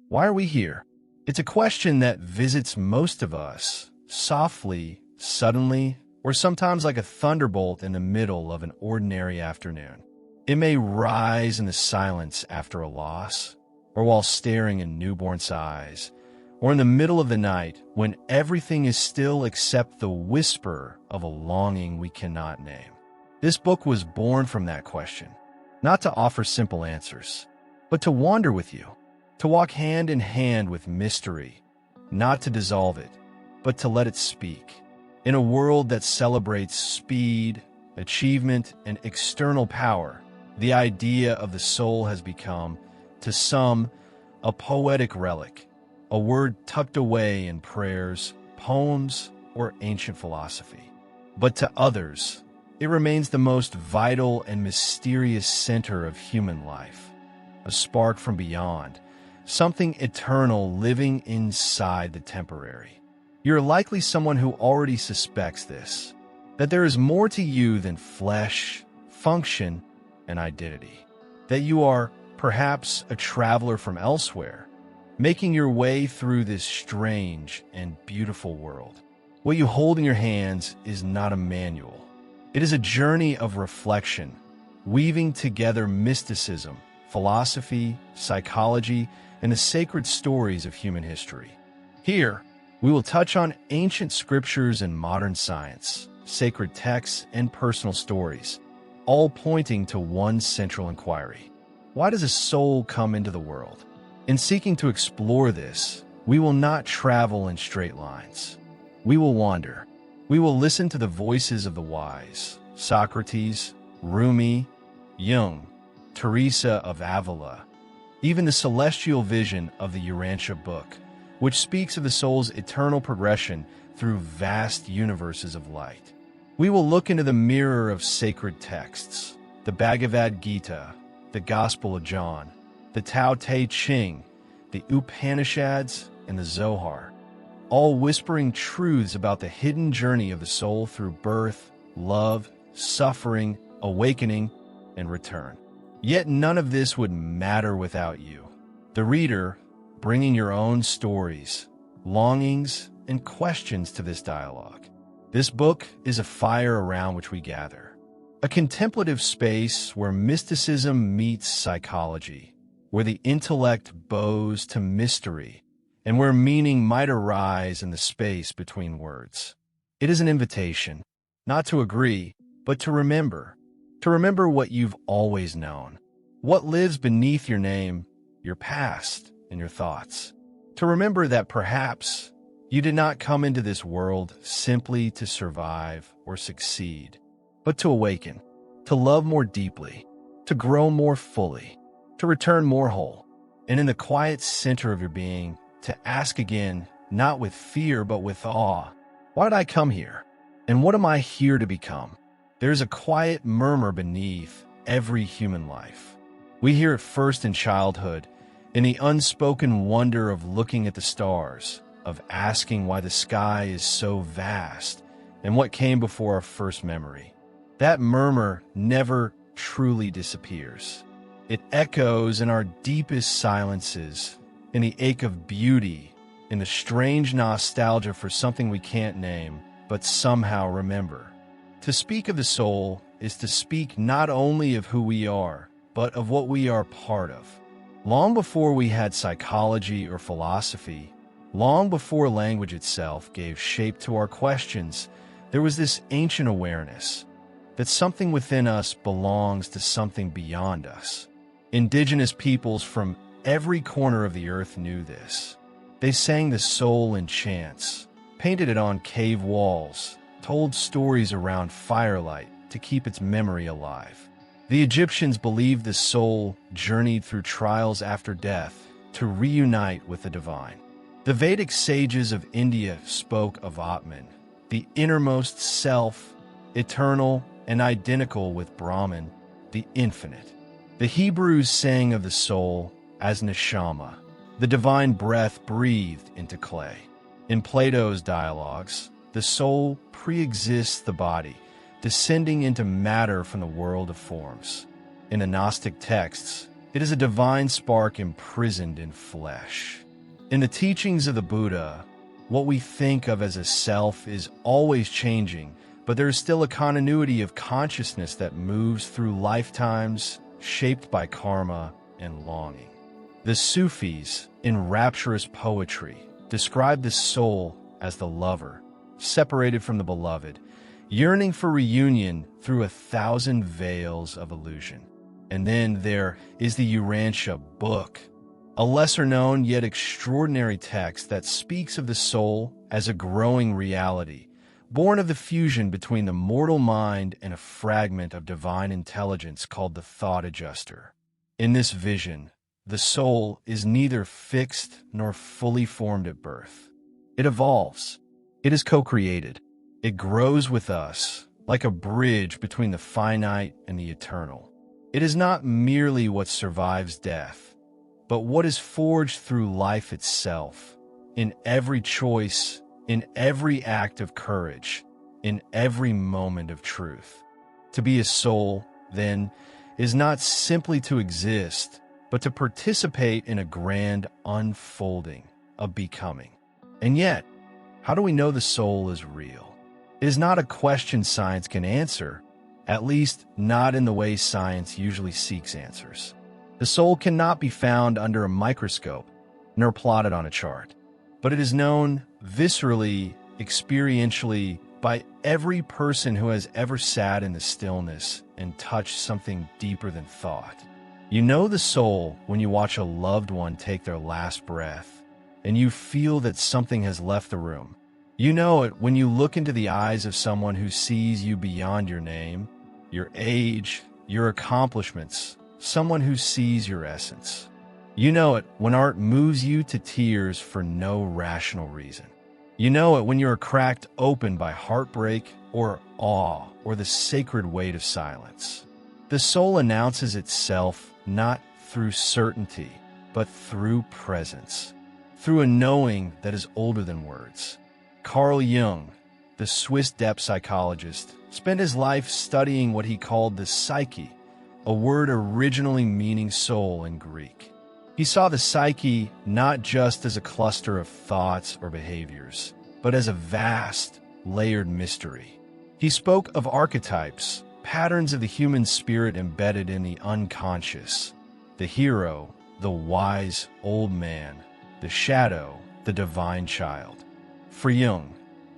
Why are we here? It's a question that visits most of us, softly, suddenly, or sometimes like a thunderbolt in the middle of an ordinary afternoon. It may rise in the silence after a loss, or while staring in newborn's eyes, or in the middle of the night when everything is still except the whisper of a longing we cannot name. This book was born from that question, not to offer simple answers, but to wander with you, to walk hand in hand with mystery, not to dissolve it, but to let it speak. In a world that celebrates speed, achievement, and external power, the idea of the soul has become, to some, a poetic relic, a word tucked away in prayers, poems, or ancient philosophy. But to others, it remains the most vital and mysterious center of human life, a spark from beyond, something eternal living inside the temporary. You're likely someone who already suspects this, that there is more to you than flesh, function, and identity, that you are perhaps a traveler from elsewhere, making your way through this strange and beautiful world. What you hold in your hands is not a manual. It is a journey of reflection, weaving together mysticism, philosophy, psychology, and the sacred stories of human history. Here, we will touch on ancient scriptures and modern science, sacred texts, and personal stories, all pointing to one central inquiry. Why does a soul come into the world? In seeking to explore this, we will not travel in straight lines. We will wander. We will listen to the voices of the wise, Socrates, Rumi, Jung, Teresa of Avila, even the celestial vision of the Urantia Book, which speaks of the soul's eternal progression through vast universes of light. We will look into the mirror of sacred texts, the Bhagavad Gita, the Gospel of John, the Tao Te Ching, the Upanishads, and the Zohar, all whispering truths about the hidden journey of the soul through birth, love, suffering, awakening, and return. Yet none of this would matter without you, the reader, bringing your own stories, longings, and questions to this dialogue. This book is a fire around which we gather, a contemplative space where mysticism meets psychology, where the intellect bows to mystery, and where meaning might arise in the space between words. It is an invitation, not to agree, but to remember what you've always known, what lives beneath your name, your past, and your thoughts. To remember that perhaps you did not come into this world simply to survive or succeed, but to awaken, to love more deeply, to grow more fully, to return more whole, and in the quiet center of your being, to ask again, not with fear but with awe, why did I come here? And what am I here to become? There is a quiet murmur beneath every human life. We hear it first in childhood, in the unspoken wonder of looking at the stars, of asking why the sky is so vast, and what came before our first memory. That murmur never truly disappears. It echoes in our deepest silences, in the ache of beauty, in the strange nostalgia for something we can't name, but somehow remember. To speak of the soul is to speak not only of who we are, but of what we are part of. Long before we had psychology or philosophy, long before language itself gave shape to our questions, there was this ancient awareness that something within us belongs to something beyond us. Indigenous peoples from every corner of the earth knew this. They sang the soul in chants, painted it on cave walls, told stories around firelight to keep its memory alive. The Egyptians believed the soul journeyed through trials after death to reunite with the divine. The Vedic sages of India spoke of Atman, the innermost self, eternal and identical with Brahman, the infinite. The Hebrews sang of the soul as neshama, the divine breath breathed into clay. In Plato's dialogues, the soul pre-exists the body, descending into matter from the world of forms. In the Gnostic texts, It is a divine spark imprisoned in flesh. In the teachings of the Buddha, what we think of as a self is always changing, but there is still a continuity of consciousness that moves through lifetimes, shaped by karma and longing. The Sufis, in rapturous poetry, describe the soul as the lover, separated from the beloved, yearning for reunion through 1,000 veils of illusion. And then there is the Urantia Book, a lesser-known yet extraordinary text that speaks of the soul as a growing reality, born of the fusion between the mortal mind and a fragment of divine intelligence called the thought adjuster. In this vision, the soul is neither fixed nor fully formed at birth. It evolves. It is co-created. It grows with us, like a bridge between the finite and the eternal. It is not merely what survives death, but what is forged through life itself, in every choice, in every act of courage, in every moment of truth. To be a soul, then, is not simply to exist, but to participate in a grand unfolding of becoming. And yet, how do we know the soul is real? It is not a question science can answer, at least not in the way science usually seeks answers. The soul cannot be found under a microscope, nor plotted on a chart, but it is known viscerally, experientially, by every person who has ever sat in the stillness and touched something deeper than thought. You know the soul when you watch a loved one take their last breath, and you feel that something has left the room. You know it when you look into the eyes of someone who sees you beyond your name, your age, your accomplishments, someone who sees your essence. You know it when art moves you to tears for no rational reason. You know it when you are cracked open by heartbreak or awe or the sacred weight of silence. The soul announces itself not through certainty, but through presence, through a knowing that is older than words. Carl Jung, the Swiss depth psychologist, spent his life studying what he called the psyche, a word originally meaning soul in Greek. He saw the psyche not just as a cluster of thoughts or behaviors, but as a vast, layered mystery. He spoke of archetypes, patterns of the human spirit embedded in the unconscious, the hero, the wise old man, the shadow, the divine child. For Jung,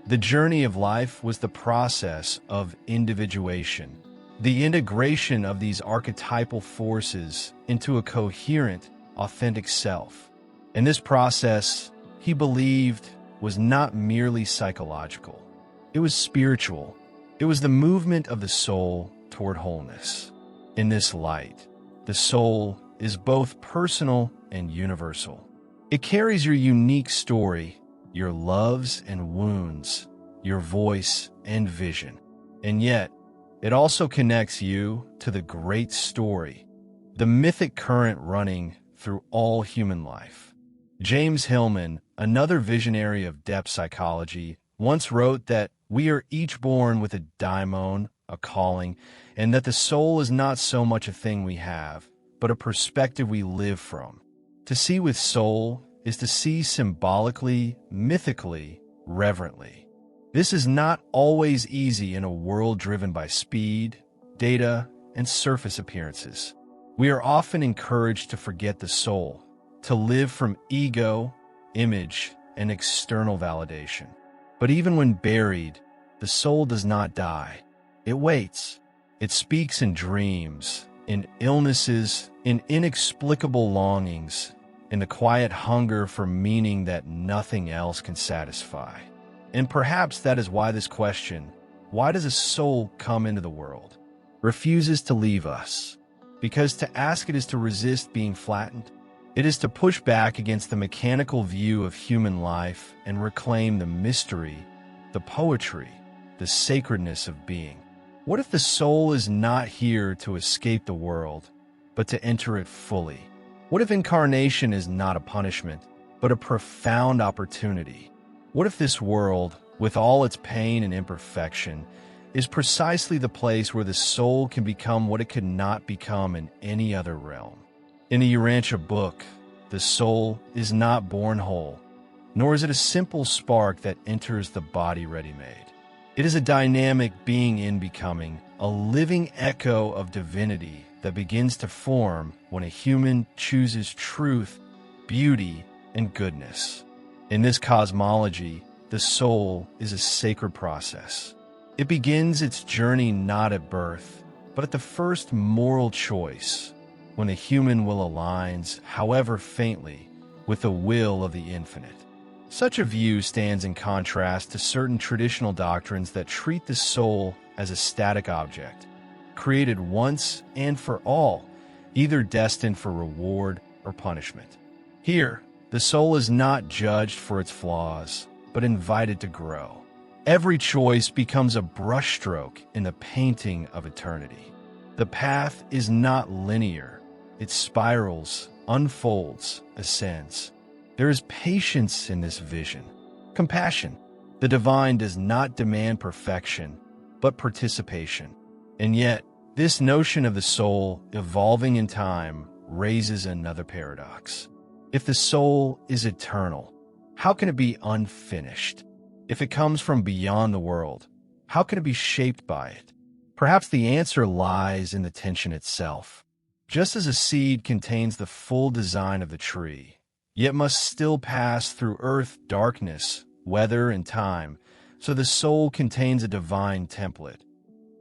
the journey of life was the process of individuation, the integration of these archetypal forces into a coherent, authentic self. And this process, he believed, was not merely psychological. It was spiritual. It was the movement of the soul toward wholeness. In this light, the soul is both personal and universal. It carries your unique story, your loves and wounds, your voice and vision. And yet, it also connects you to the great story, the mythic current running through all human life. James Hillman, another visionary of depth psychology, once wrote that we are each born with a daimon, a calling, and that the soul is not so much a thing we have, but a perspective we live from. To see with soul is to see symbolically, mythically, reverently. This is not always easy in a world driven by speed, data, and surface appearances. We are often encouraged to forget the soul, to live from ego, image, and external validation. But even when buried, the soul does not die. It waits. It speaks in dreams, in illnesses, in inexplicable longings, in the quiet hunger for meaning that nothing else can satisfy. And perhaps that is why this question, why does a soul come into the world, refuses to leave us. Because to ask it is to resist being flattened. It is to push back against the mechanical view of human life and reclaim the mystery, the poetry, the sacredness of being. What if the soul is not here to escape the world, but to enter it fully? What if incarnation is not a punishment, but a profound opportunity? What if this world, with all its pain and imperfection, is precisely the place where the soul can become what it could not become in any other realm? In the Urantia Book, the soul is not born whole, nor is it a simple spark that enters the body ready-made. It is a dynamic being in becoming, a living echo of divinity that begins to form when a human chooses truth, beauty, and goodness. In this cosmology, the soul is a sacred process. It begins its journey not at birth, but at the first moral choice, when a human will aligns, however faintly, with the will of the infinite. Such a view stands in contrast to certain traditional doctrines that treat the soul as a static object, created once and for all, either destined for reward or punishment. Here, the soul is not judged for its flaws, but invited to grow. Every choice becomes a brushstroke in the painting of eternity. The path is not linear. It spirals, unfolds, ascends. There is patience in this vision, compassion. The divine does not demand perfection, but participation. And yet, this notion of the soul evolving in time raises another paradox. If the soul is eternal, how can it be unfinished? If it comes from beyond the world, how can it be shaped by it? Perhaps the answer lies in the tension itself. Just as a seed contains the full design of the tree, yet must still pass through earth, darkness, weather, and time, so the soul contains a divine template.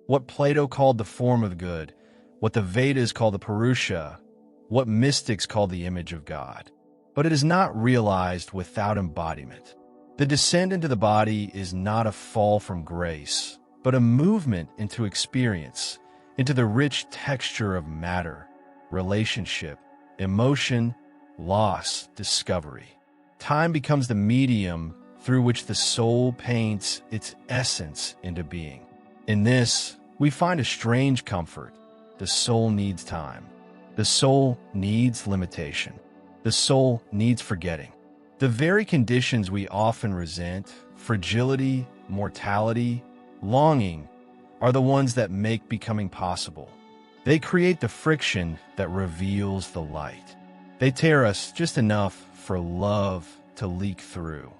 What Plato called the form of good, what the Vedas call the Purusha, what mystics call the image of God. But it is not realized without embodiment. The descent into the body is not a fall from grace, but a movement into experience, into the rich texture of matter, relationship, emotion, loss, discovery. Time becomes the medium through which the soul paints its essence into being. In this, we find a strange comfort. The soul needs time. The soul needs limitation. The soul needs forgetting. The very conditions we often resent, fragility, mortality, longing, are the ones that make becoming possible. They create the friction that reveals the light. They tear us just enough for love to leak through.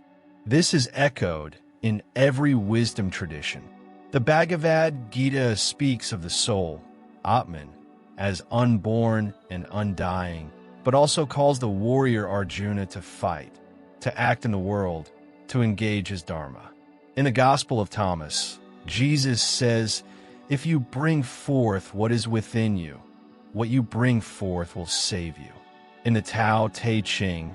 This is echoed in every wisdom tradition. The Bhagavad Gita speaks of the soul, Atman, as unborn and undying, but also calls the warrior Arjuna to fight, to act in the world, to engage his dharma. In the Gospel of Thomas, Jesus says, "If you bring forth what is within you, what you bring forth will save you." In the Tao Te Ching,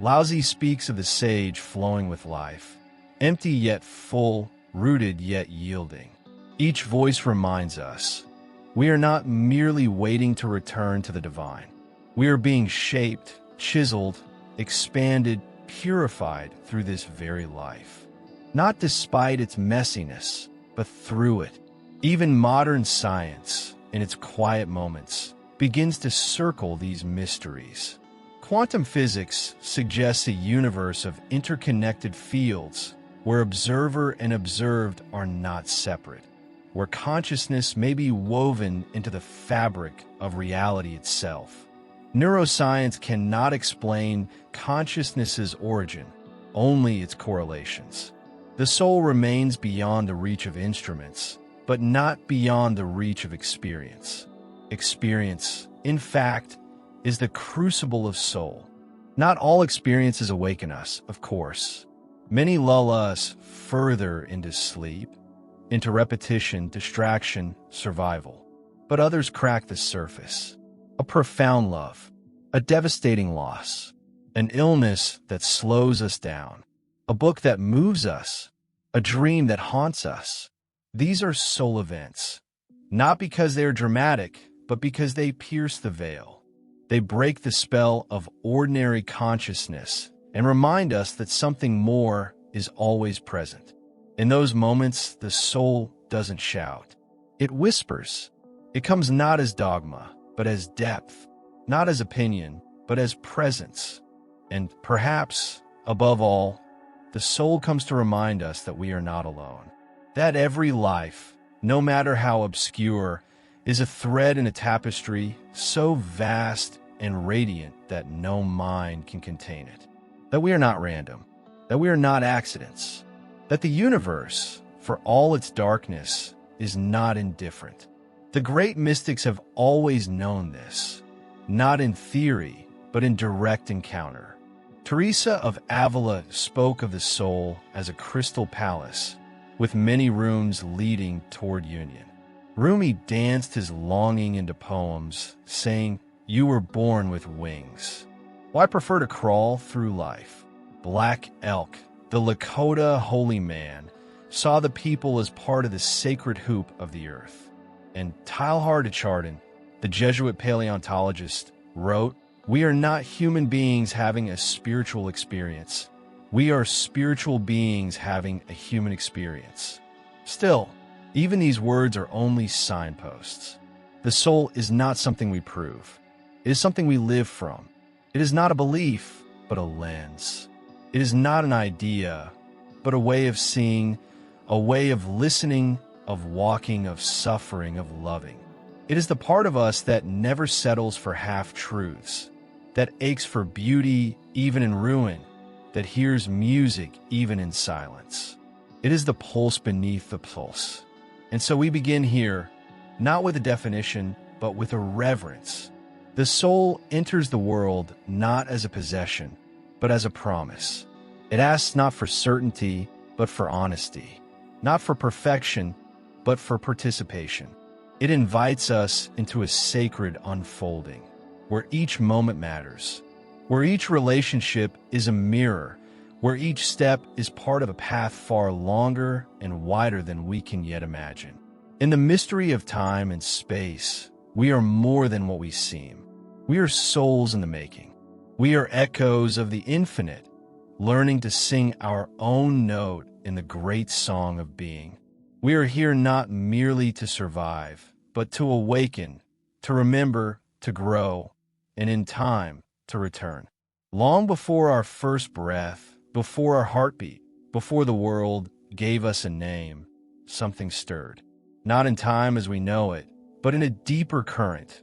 Laozi speaks of the sage flowing with life, empty yet full, rooted yet yielding. Each voice reminds us, we are not merely waiting to return to the divine. We are being shaped, chiseled, expanded, purified through this very life. Not despite its messiness, but through it. Even modern science, in its quiet moments, begins to circle these mysteries. Quantum physics suggests a universe of interconnected fields where observer and observed are not separate, where consciousness may be woven into the fabric of reality itself. Neuroscience cannot explain consciousness's origin, only its correlations. The soul remains beyond the reach of instruments, but not beyond the reach of experience. Experience, in fact, is the crucible of soul. Not all experiences awaken us, of course. Many lull us further into sleep, into repetition, distraction, survival. But others crack the surface. A profound love, a devastating loss, an illness that slows us down, a book that moves us, a dream that haunts us. These are soul events, not because they are dramatic, but because they pierce the veil. They break the spell of ordinary consciousness and remind us that something more is always present. In those moments, the soul doesn't shout. It whispers. It comes not as dogma, but as depth, not as opinion, but as presence. And perhaps, above all, the soul comes to remind us that we are not alone. That every life, no matter how obscure, is a thread in a tapestry so vast and radiant that no mind can contain it. That we are not random, that we are not accidents, that the universe, for all its darkness, is not indifferent. The great mystics have always known this, not in theory, but in direct encounter. Teresa of Avila spoke of the soul as a crystal palace with many rooms leading toward union. Rumi danced his longing into poems, saying, "You were born with wings." Well, I prefer to crawl through life. Black Elk, the Lakota holy man, saw the people as part of the sacred hoop of the earth. And Teilhard de Chardin, the Jesuit paleontologist, wrote, "We are not human beings having a spiritual experience. We are spiritual beings having a human experience." Still, even these words are only signposts. The soul is not something we prove. It is something we live from. It is not a belief, but a lens. It is not an idea, but a way of seeing, a way of listening, of walking, of suffering, of loving. It is the part of us that never settles for half-truths, that aches for beauty even in ruin, that hears music even in silence. It is the pulse beneath the pulse. And so we begin here, not with a definition, but with a reverence. The soul enters the world not as a possession, but as a promise. It asks not for certainty, but for honesty, not for perfection, but for participation. It invites us into a sacred unfolding, where each moment matters, where each relationship is a mirror, where each step is part of a path far longer and wider than we can yet imagine. In the mystery of time and space, we are more than what we seem. We are souls in the making. We are echoes of the infinite, learning to sing our own note in the great song of being. We are here not merely to survive, but to awaken, to remember, to grow, and in time, to return. Long before our first breath, before our heartbeat, before the world gave us a name, something stirred. Not in time as we know it, but in a deeper current,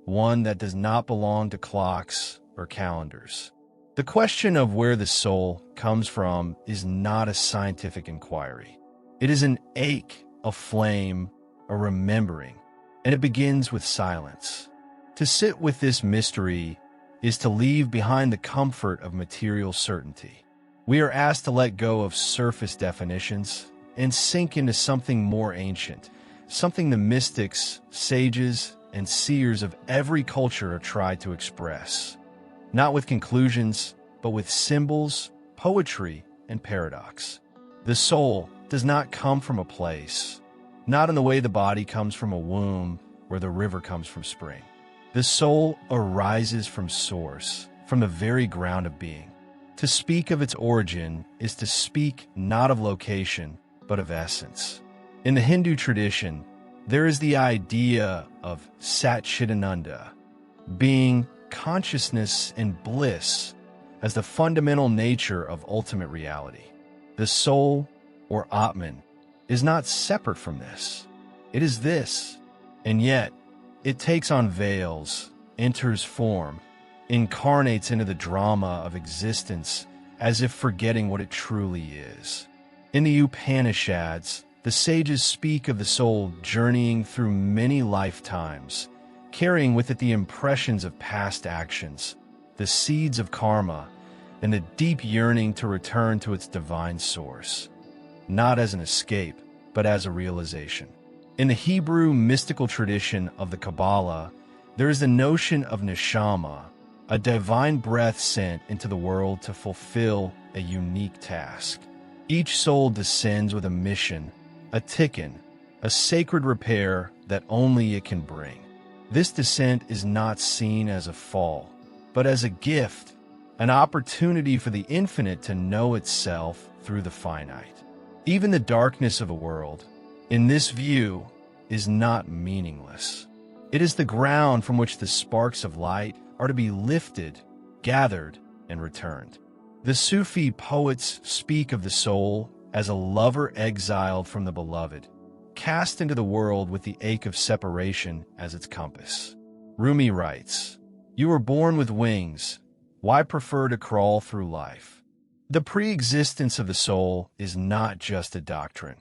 one that does not belong to clocks or calendars. The question of where the soul comes from is not a scientific inquiry. It is an ache, a flame, a remembering, and it begins with silence. To sit with this mystery is to leave behind the comfort of material certainty. We are asked to let go of surface definitions and sink into something more ancient, something the mystics, sages, and seers of every culture have tried to express. Not with conclusions, but with symbols, poetry, and paradox. The soul does not come from a place, not in the way the body comes from a womb where the river comes from spring. The soul arises from source, from the very ground of being. To speak of its origin is to speak not of location, but of essence. In the Hindu tradition, there is the idea of Sat Chidananda, being consciousness and bliss as the fundamental nature of ultimate reality. The soul, or Atman, is not separate from this. It is this, and yet it takes on veils, enters form, incarnates into the drama of existence as if forgetting what it truly is. In the Upanishads, the sages speak of the soul journeying through many lifetimes, carrying with it the impressions of past actions, the seeds of karma, and the deep yearning to return to its divine source, not as an escape, but as a realization. In the Hebrew mystical tradition of the Kabbalah, there is the notion of neshama, a divine breath sent into the world to fulfill a unique task. Each soul descends with a mission, a tikkun, a sacred repair that only it can bring. This descent is not seen as a fall, but as a gift, an opportunity for the infinite to know itself through the finite. Even the darkness of a world, in this view, is not meaningless. It is the ground from which the sparks of light are to be lifted, gathered, and returned. The Sufi poets speak of the soul as a lover exiled from the beloved, cast into the world with the ache of separation as its compass. Rumi writes, You were born with wings. Why prefer to crawl through life? The pre-existence of the soul is not just a doctrine.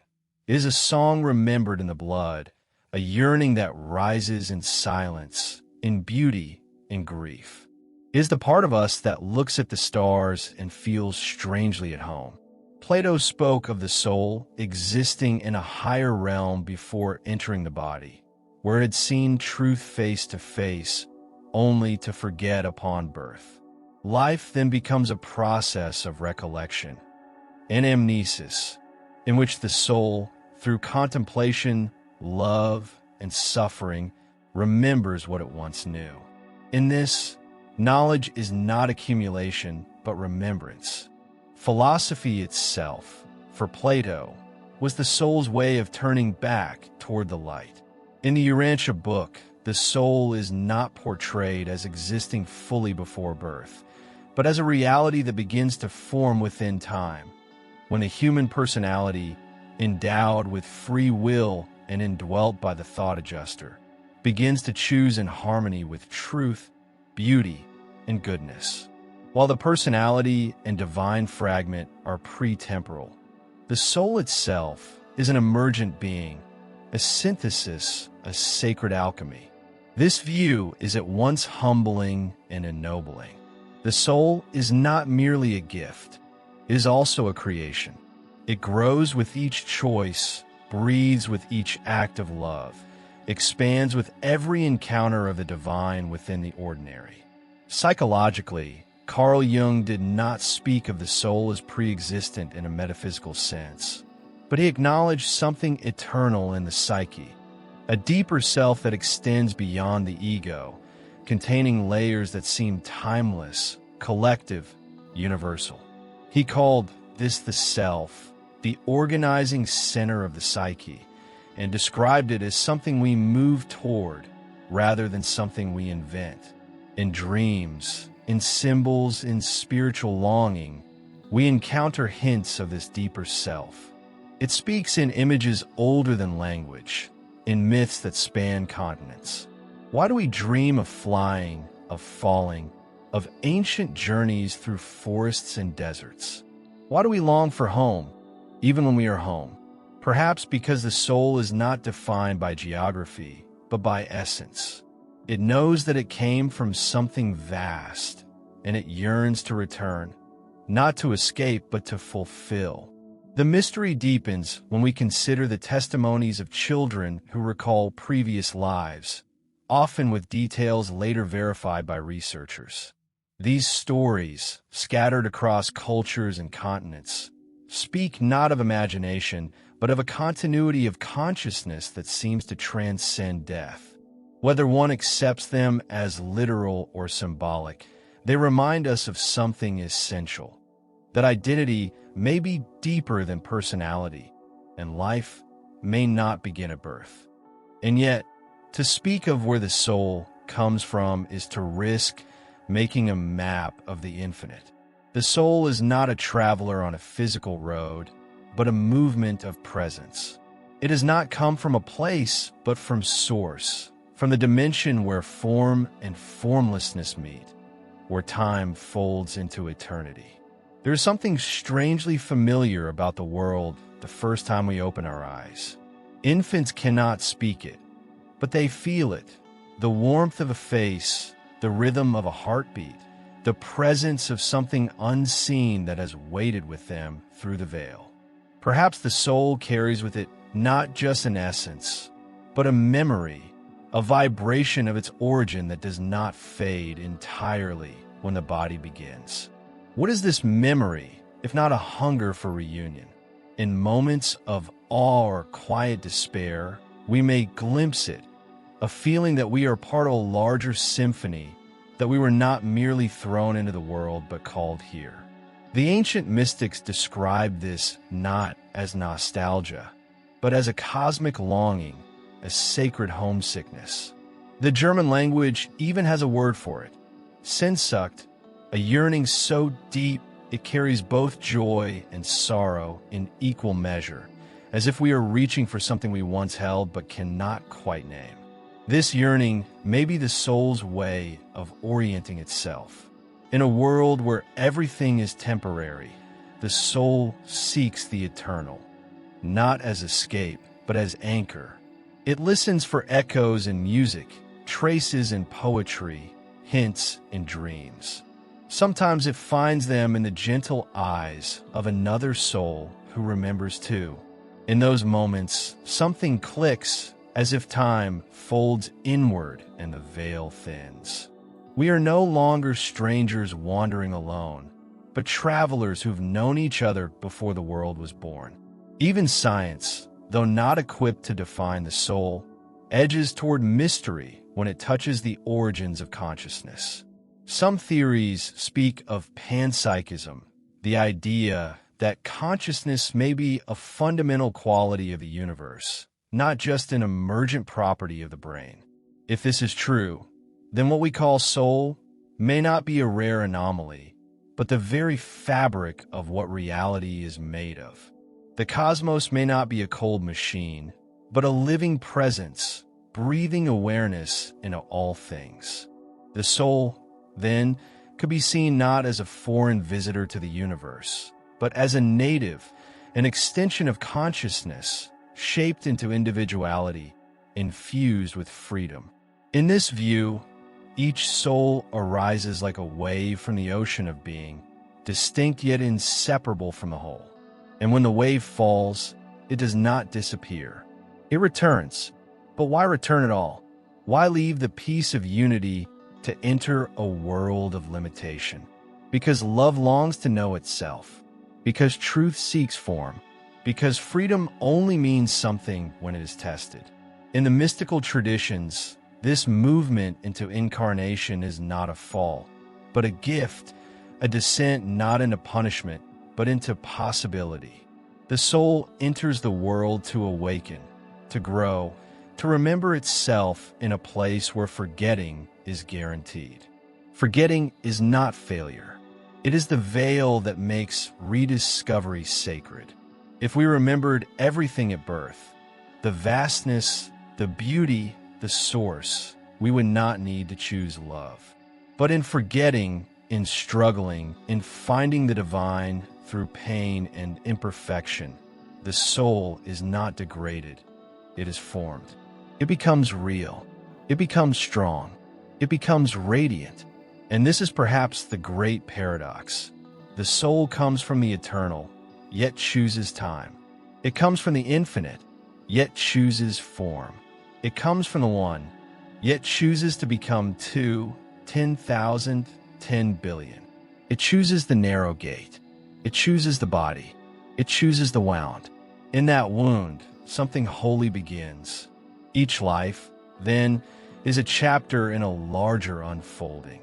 It is a song remembered in the blood, a yearning that rises in silence, in beauty, in grief. It is the part of us that looks at the stars and feels strangely at home. Plato spoke of the soul existing in a higher realm before entering the body, where it had seen truth face to face, only to forget upon birth. Life then becomes a process of recollection, anamnesis, in which the soul, through contemplation, love, and suffering, remembers what it once knew. In this, knowledge is not accumulation, but remembrance. Philosophy itself, for Plato, was the soul's way of turning back toward the light. In the Urantia Book, the soul is not portrayed as existing fully before birth, but as a reality that begins to form within time, when a human personality, endowed with free will and indwelt by the thought adjuster, begins to choose in harmony with truth, beauty, and goodness. While the personality and divine fragment are pre-temporal, the soul itself is an emergent being, a synthesis, a sacred alchemy. This view is at once humbling and ennobling. The soul is not merely a gift, it is also a creation. It grows with each choice, breathes with each act of love, expands with every encounter of the divine within the ordinary. Psychologically, Carl Jung did not speak of the soul as pre-existent in a metaphysical sense, but he acknowledged something eternal in the psyche, a deeper self that extends beyond the ego, containing layers that seem timeless, collective, universal. He called this the self, the organizing center of the psyche, and described it as something we move toward rather than something we invent. In dreams, in symbols, in spiritual longing, we encounter hints of this deeper self. It speaks in images older than language, in myths that span continents. Why do we dream of flying, of falling, of ancient journeys through forests and deserts? Why do we long for home, even when we are home? Perhaps because the soul is not defined by geography, but by essence. It knows that it came from something vast, and it yearns to return, not to escape, but to fulfill. The mystery deepens when we consider the testimonies of children who recall previous lives, often with details later verified by researchers. These stories, scattered across cultures and continents, speak not of imagination, but of a continuity of consciousness that seems to transcend death. Whether one accepts them as literal or symbolic, they remind us of something essential, that identity may be deeper than personality, and life may not begin at birth. And yet, to speak of where the soul comes from is to risk making a map of the infinite. The soul is not a traveler on a physical road, but a movement of presence. It does not come from a place, but from source, from the dimension where form and formlessness meet, where time folds into eternity. There is something strangely familiar about the world the first time we open our eyes. Infants cannot speak it, but they feel it. The warmth of a face, the rhythm of a heartbeat, the presence of something unseen that has waited with them through the veil. Perhaps the soul carries with it not just an essence, but a memory, a vibration of its origin that does not fade entirely when the body begins. What is this memory, if not a hunger for reunion? In moments of awe or quiet despair, we may glimpse it, a feeling that we are part of a larger symphony, that we were not merely thrown into the world but called here. The ancient mystics described this not as nostalgia, but as a cosmic longing, a sacred homesickness. The German language even has a word for it, Sehnsucht, a yearning so deep it carries both joy and sorrow in equal measure, as if we are reaching for something we once held but cannot quite name. This yearning may be the soul's way of orienting itself. In a world where everything is temporary, the soul seeks the eternal, not as escape, but as anchor. It listens for echoes in music, traces in poetry, hints in dreams. Sometimes it finds them in the gentle eyes of another soul who remembers too. In those moments, something clicks as if time folds inward and the veil thins. We are no longer strangers wandering alone, but travelers who've known each other before the world was born. Even science, though not equipped to define the soul, edges toward mystery when it touches the origins of consciousness. Some theories speak of panpsychism, the idea that consciousness may be a fundamental quality of the universe, not just an emergent property of the brain. If this is true, then what we call soul may not be a rare anomaly, but the very fabric of what reality is made of. The cosmos may not be a cold machine, but a living presence, breathing awareness into all things. The soul, then, could be seen not as a foreign visitor to the universe, but as a native, an extension of consciousness, shaped into individuality, infused with freedom. In this view, each soul arises like a wave from the ocean of being, distinct yet inseparable from the whole. And when the wave falls, it does not disappear. It returns. But why return at all? Why leave the peace of unity to enter a world of limitation? Because love longs to know itself. Because truth seeks form. Because freedom only means something when it is tested. In the mystical traditions, this movement into incarnation is not a fall, but a gift, a descent not into punishment, but into possibility. The soul enters the world to awaken, to grow, to remember itself in a place where forgetting is guaranteed. Forgetting is not failure. It is the veil that makes rediscovery sacred. If we remembered everything at birth, the vastness, the beauty, the source, we would not need to choose love. But in forgetting, in struggling, in finding the divine through pain and imperfection, the soul is not degraded. It is formed. It becomes real. It becomes strong. It becomes radiant. And this is perhaps the great paradox. The soul comes from the eternal, yet chooses time. It comes from the infinite, yet chooses form. It comes from the one, yet chooses to become 2, 10,000, 10 billion. It chooses the narrow gate. It chooses the body. It chooses the wound. In that wound, something holy begins. Each life, then, is a chapter in a larger unfolding.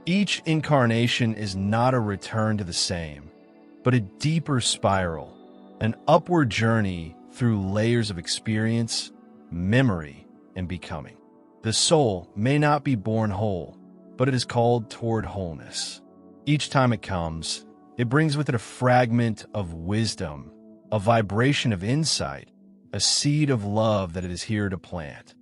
Each incarnation is not a return to the same, but a deeper spiral, an upward journey through layers of experience, memory, and becoming. The soul may not be born whole, but it is called toward wholeness. Each time it comes, it brings with it a fragment of wisdom, a vibration of insight, a seed of love that it is here to plant.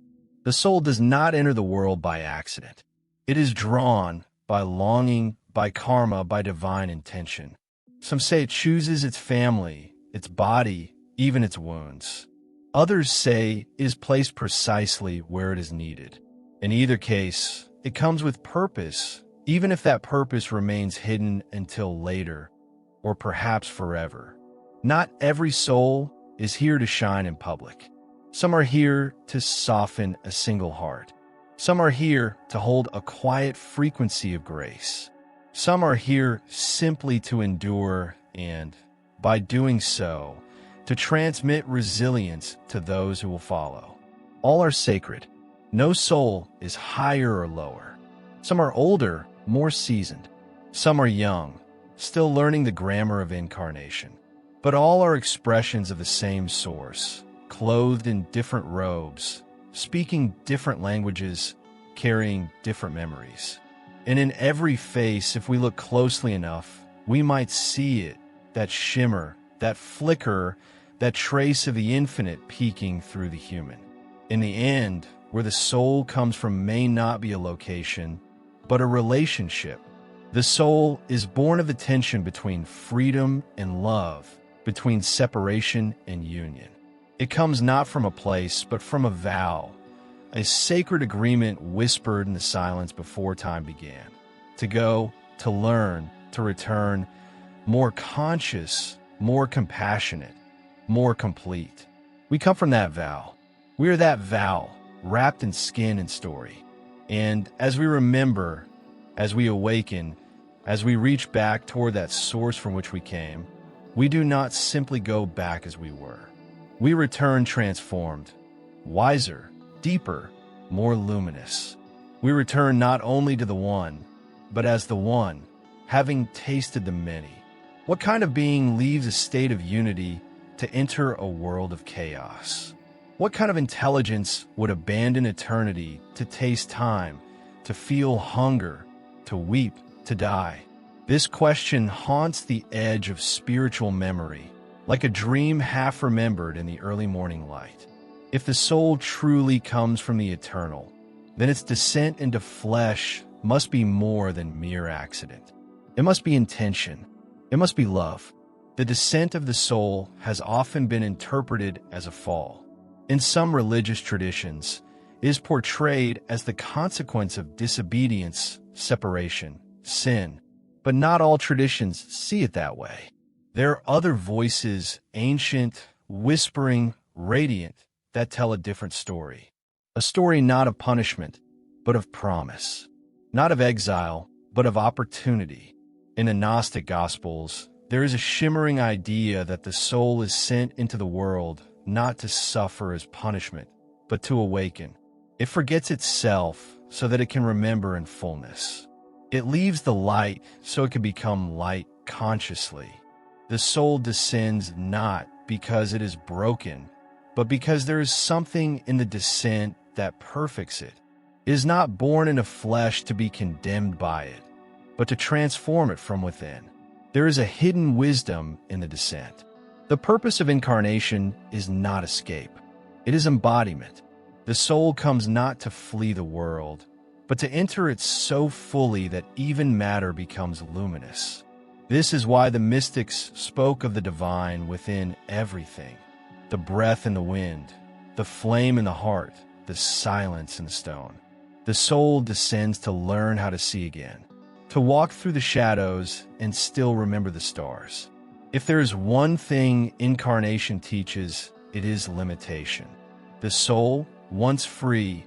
The soul does not enter the world by accident. It is drawn by longing, by karma, by divine intention. Some say it chooses its family, its body, even its wounds. Others say it is placed precisely where it is needed. In either case, it comes with purpose, even if that purpose remains hidden until later, or perhaps forever. Not every soul is here to shine in public. Some are here to soften a single heart. Some are here to hold a quiet frequency of grace. Some are here simply to endure and, by doing so, to transmit resilience to those who will follow. All are sacred. No soul is higher or lower. Some are older, more seasoned. Some are young, still learning the grammar of incarnation. But all are expressions of the same source, clothed in different robes, speaking different languages, carrying different memories. And in every face, if we look closely enough, we might see it, that shimmer, that flicker, that trace of the infinite peeking through the human. In the end, where the soul comes from may not be a location, but a relationship. The soul is born of the tension between freedom and love, between separation and union. It comes not from a place, but from a vow, a sacred agreement whispered in the silence before time began. To go, to learn, to return, more conscious, more compassionate, more complete. We come from that vow. We are that vow, wrapped in skin and story. And as we remember, as we awaken, as we reach back toward that source from which we came, we do not simply go back as we were. We return transformed, wiser, deeper, more luminous. We return not only to the one, but as the one, having tasted the many. What kind of being leaves a state of unity to enter a world of chaos? What kind of intelligence would abandon eternity to taste time, to feel hunger, to weep, to die? This question haunts the edge of spiritual memory, like a dream half remembered in the early morning light. If the soul truly comes from the eternal, then its descent into flesh must be more than mere accident. It must be intention. It must be love. The descent of the soul has often been interpreted as a fall. In some religious traditions, it is portrayed as the consequence of disobedience, separation, sin. But not all traditions see it that way. There are other voices, ancient, whispering, radiant, that tell a different story. A story not of punishment, but of promise. Not of exile, but of opportunity. In the Gnostic Gospels, there is a shimmering idea that the soul is sent into the world not to suffer as punishment, but to awaken. It forgets itself so that it can remember in fullness. It leaves the light so it can become light consciously. The soul descends not because it is broken, but because there is something in the descent that perfects it. It is not born into flesh to be condemned by it, but to transform it from within. There is a hidden wisdom in the descent. The purpose of incarnation is not escape. It is embodiment. The soul comes not to flee the world, but to enter it so fully that even matter becomes luminous. This is why the mystics spoke of the divine within everything. The breath in the wind, the flame in the heart, the silence in the stone. The soul descends to learn how to see again, to walk through the shadows and still remember the stars. If there is one thing incarnation teaches, it is limitation. The soul, once free,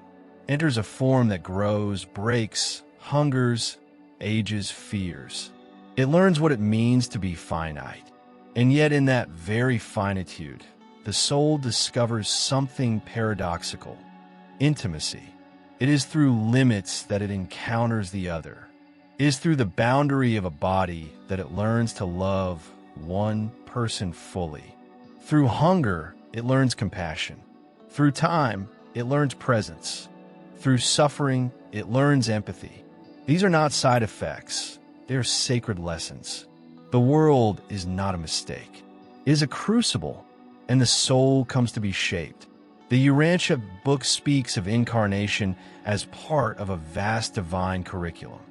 enters a form that grows, breaks, hungers, ages, fears. It learns what it means to be finite. And yet in that very finitude, the soul discovers something paradoxical: intimacy. It is through limits that it encounters the other. It is through the boundary of a body that it learns to love one person fully. Through hunger, it learns compassion. Through time, it learns presence. Through suffering, it learns empathy. These are not side effects. They are sacred lessons. The world is not a mistake. It is a crucible, and the soul comes to be shaped. The Urantia Book speaks of incarnation as part of a vast divine curriculum.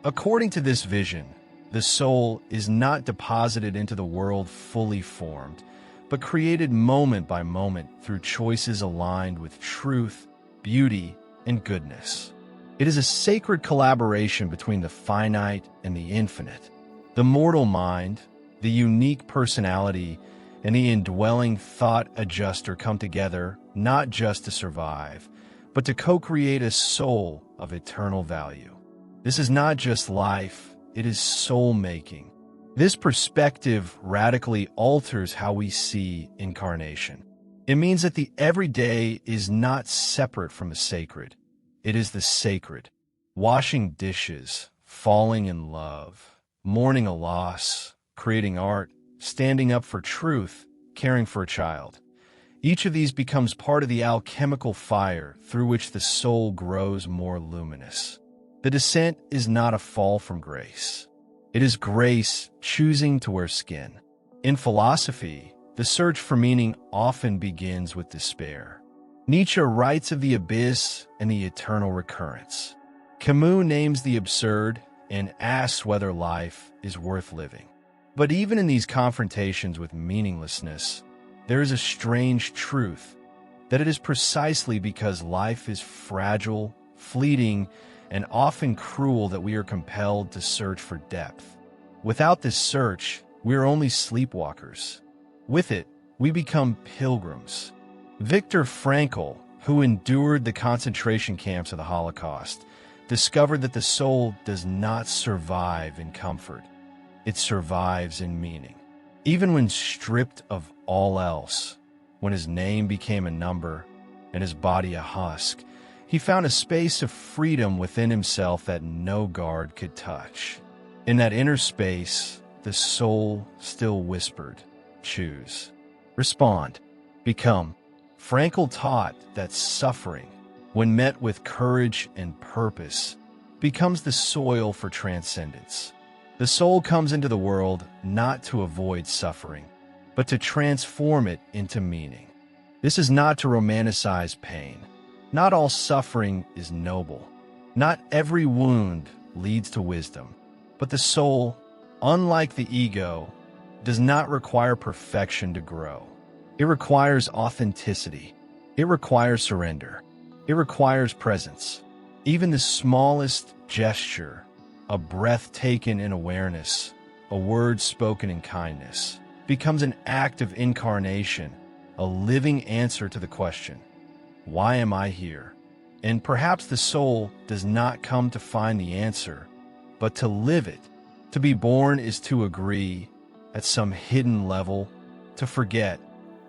According to this vision, the soul is not deposited into the world fully formed, but created moment by moment through choices aligned with truth, beauty, and goodness. It is a sacred collaboration between the finite and the infinite. The mortal mind, the unique personality, and the indwelling thought adjuster come together not just to survive, but to co-create a soul of eternal value. This is not just life, it is soul-making. This perspective radically alters how we see incarnation. It means that the everyday is not separate from the sacred. It is the sacred. Washing dishes, falling in love, mourning a loss, creating art, standing up for truth, caring for a child. Each of these becomes part of the alchemical fire through which the soul grows more luminous. The descent is not a fall from grace. It is grace choosing to wear skin. In philosophy, the search for meaning often begins with despair. Nietzsche writes of the abyss and the eternal recurrence. Camus names the absurd and asks whether life is worth living. But even in these confrontations with meaninglessness, there is a strange truth that it is precisely because life is fragile, fleeting, and often cruel that we are compelled to search for depth. Without this search, we are only sleepwalkers. With it, we become pilgrims. Viktor Frankl, who endured the concentration camps of the Holocaust, discovered that the soul does not survive in comfort. It survives in meaning. Even when stripped of all else, when his name became a number and his body a husk, he found a space of freedom within himself that no guard could touch. In that inner space, the soul still whispered, choose, respond, become. Frankl taught that suffering, when met with courage and purpose, becomes the soil for transcendence. The soul comes into the world not to avoid suffering, but to transform it into meaning. This is not to romanticize pain. Not all suffering is noble. Not every wound leads to wisdom. But the soul, unlike the ego, does not require perfection to grow. It requires authenticity. It requires surrender. It requires presence. Even the smallest gesture, a breath taken in awareness, a word spoken in kindness, becomes an act of incarnation, a living answer to the question, why am I here? And perhaps the soul does not come to find the answer, but to live it. To be born is to agree at some hidden level, to forget,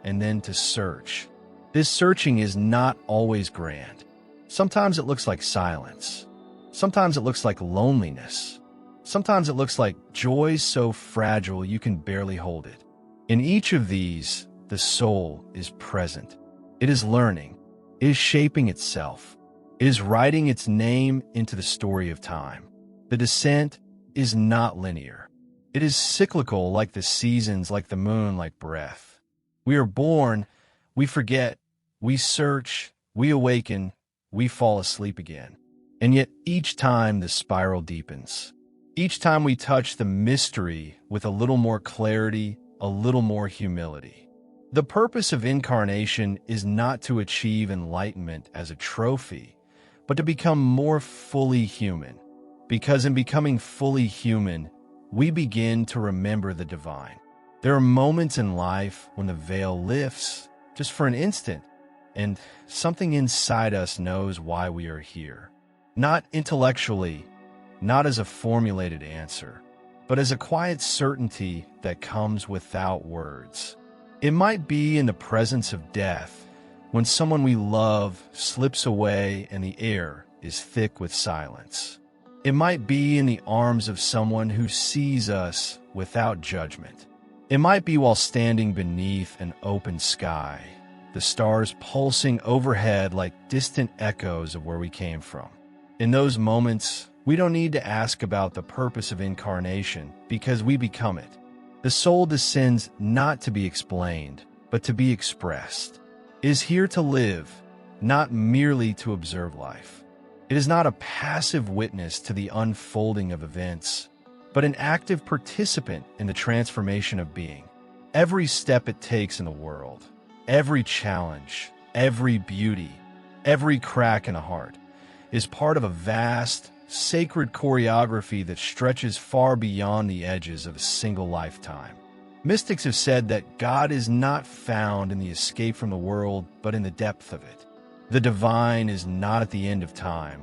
and then to search. This searching is not always grand. Sometimes it looks like silence. Sometimes it looks like loneliness. Sometimes it looks like joy so fragile you can barely hold it. In each of these, the soul is present. It is learning. It is shaping itself. It is writing its name into the story of time. The descent is not linear. It is cyclical, like the seasons, like the moon, like breath. We are born, we forget, we search, we awaken, we fall asleep again. And yet each time the spiral deepens. Each time we touch the mystery with a little more clarity, a little more humility. The purpose of incarnation is not to achieve enlightenment as a trophy, but to become more fully human. Because in becoming fully human, we begin to remember the divine. There are moments in life when the veil lifts, just for an instant, and something inside us knows why we are here. Not intellectually, not as a formulated answer, but as a quiet certainty that comes without words. It might be in the presence of death, when someone we love slips away and the air is thick with silence. It might be in the arms of someone who sees us without judgment. It might be while standing beneath an open sky, the stars pulsing overhead like distant echoes of where we came from. In those moments, we don't need to ask about the purpose of incarnation because we become it. The soul descends not to be explained, but to be expressed. It is here to live, not merely to observe life. It is not a passive witness to the unfolding of events, but an active participant in the transformation of being. Every step it takes in the world, every challenge, every beauty, every crack in a heart, is part of a vast, sacred choreography that stretches far beyond the edges of a single lifetime. Mystics have said that God is not found in the escape from the world, but in the depth of it. The divine is not at the end of time,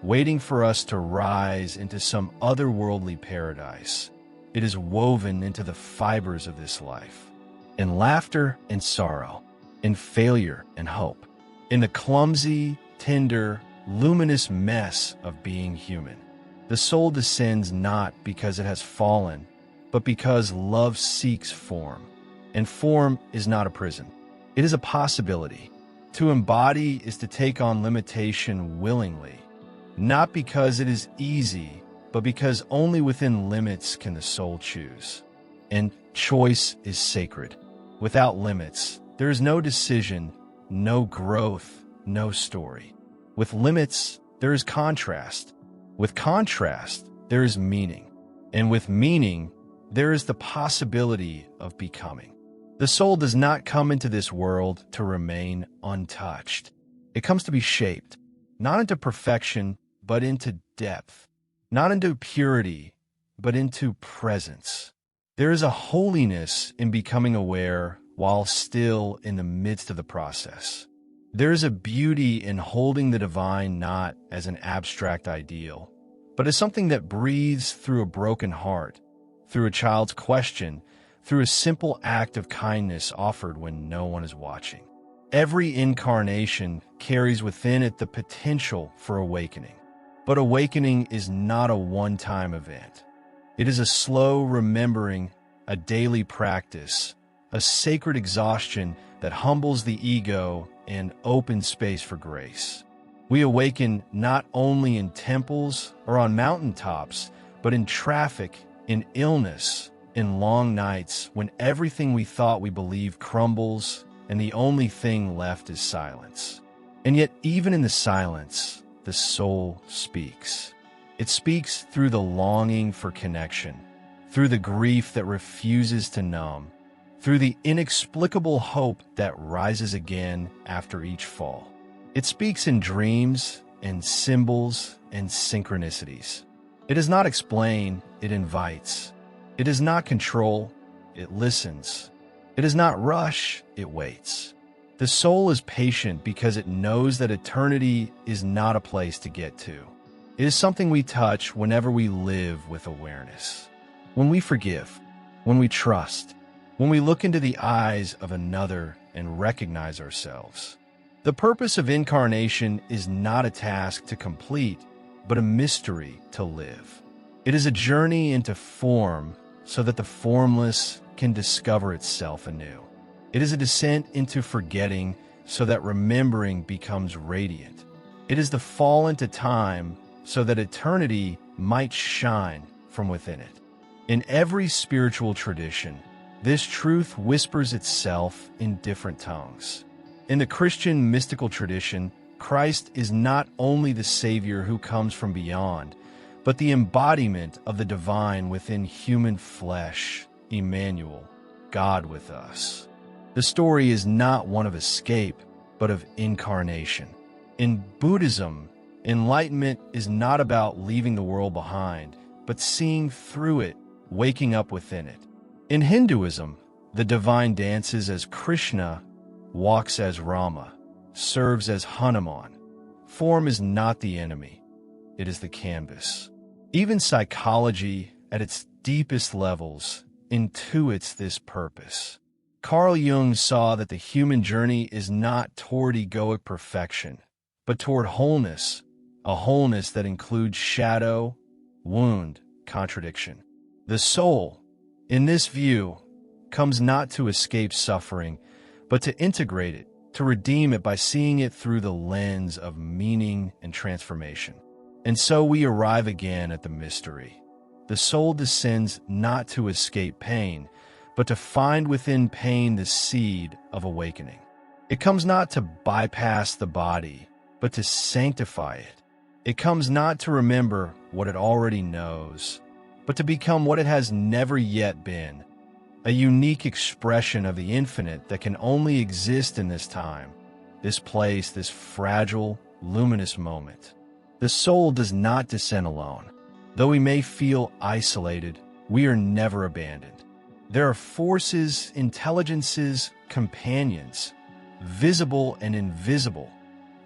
waiting for us to rise into some otherworldly paradise. It is woven into the fibers of this life, in laughter and sorrow, in failure and hope, in the clumsy, tender, luminous mess of being human. The soul descends not because it has fallen, but because love seeks form. And form is not a prison. It is a possibility. To embody is to take on limitation willingly, not because it is easy, but because only within limits can the soul choose. And choice is sacred. Without limits, there is no decision, no growth, no story. With limits, there is contrast. With contrast, there is meaning. And with meaning, there is the possibility of becoming. The soul does not come into this world to remain untouched. It comes to be shaped, not into perfection, but into depth, not into purity, but into presence. There is a holiness in becoming aware while still in the midst of the process. There is a beauty in holding the divine not as an abstract ideal, but as something that breathes through a broken heart, through a child's question, through a simple act of kindness offered when no one is watching. Every incarnation carries within it the potential for awakening. But awakening is not a one-time event. It is a slow remembering, a daily practice, a sacred exhaustion that humbles the ego and opens space for grace. We awaken not only in temples or on mountaintops, but in traffic, in illness, in long nights when everything we thought we believed crumbles and the only thing left is silence. And yet, even in the silence, the soul speaks. It speaks through the longing for connection, through the grief that refuses to numb, through the inexplicable hope that rises again after each fall. It speaks in dreams and symbols and synchronicities. It does not explain, it invites. It does not control, it listens. It does not rush, it waits. The soul is patient because it knows that eternity is not a place to get to. It is something we touch whenever we live with awareness. When we forgive, when we trust, when we look into the eyes of another and recognize ourselves. The purpose of incarnation is not a task to complete, but a mystery to live. It is a journey into form so that the formless can discover itself anew. It is a descent into forgetting so that remembering becomes radiant. It is the fall into time so that eternity might shine from within it. In every spiritual tradition, this truth whispers itself in different tongues. In the Christian mystical tradition, Christ is not only the Savior who comes from beyond, but the embodiment of the divine within human flesh, Emmanuel, God with us. The story is not one of escape, but of incarnation. In Buddhism, enlightenment is not about leaving the world behind, but seeing through it, waking up within it. In Hinduism, the divine dances as Krishna, walks as Rama, serves as Hanuman. Form is not the enemy, it is the canvas. Even psychology, at its deepest levels, intuits this purpose. Carl Jung saw that the human journey is not toward egoic perfection, but toward wholeness, a wholeness that includes shadow, wound, contradiction. The soul, in this view, comes not to escape suffering, but to integrate it, to redeem it by seeing it through the lens of meaning and transformation. And so we arrive again at the mystery. The soul descends not to escape pain, but to find within pain the seed of awakening. It comes not to bypass the body, but to sanctify it. It comes not to remember what it already knows, but to become what it has never yet been, a unique expression of the infinite that can only exist in this time, this place, this fragile, luminous moment. The soul does not descend alone. Though we may feel isolated, we are never abandoned. There are forces, intelligences, companions, visible and invisible,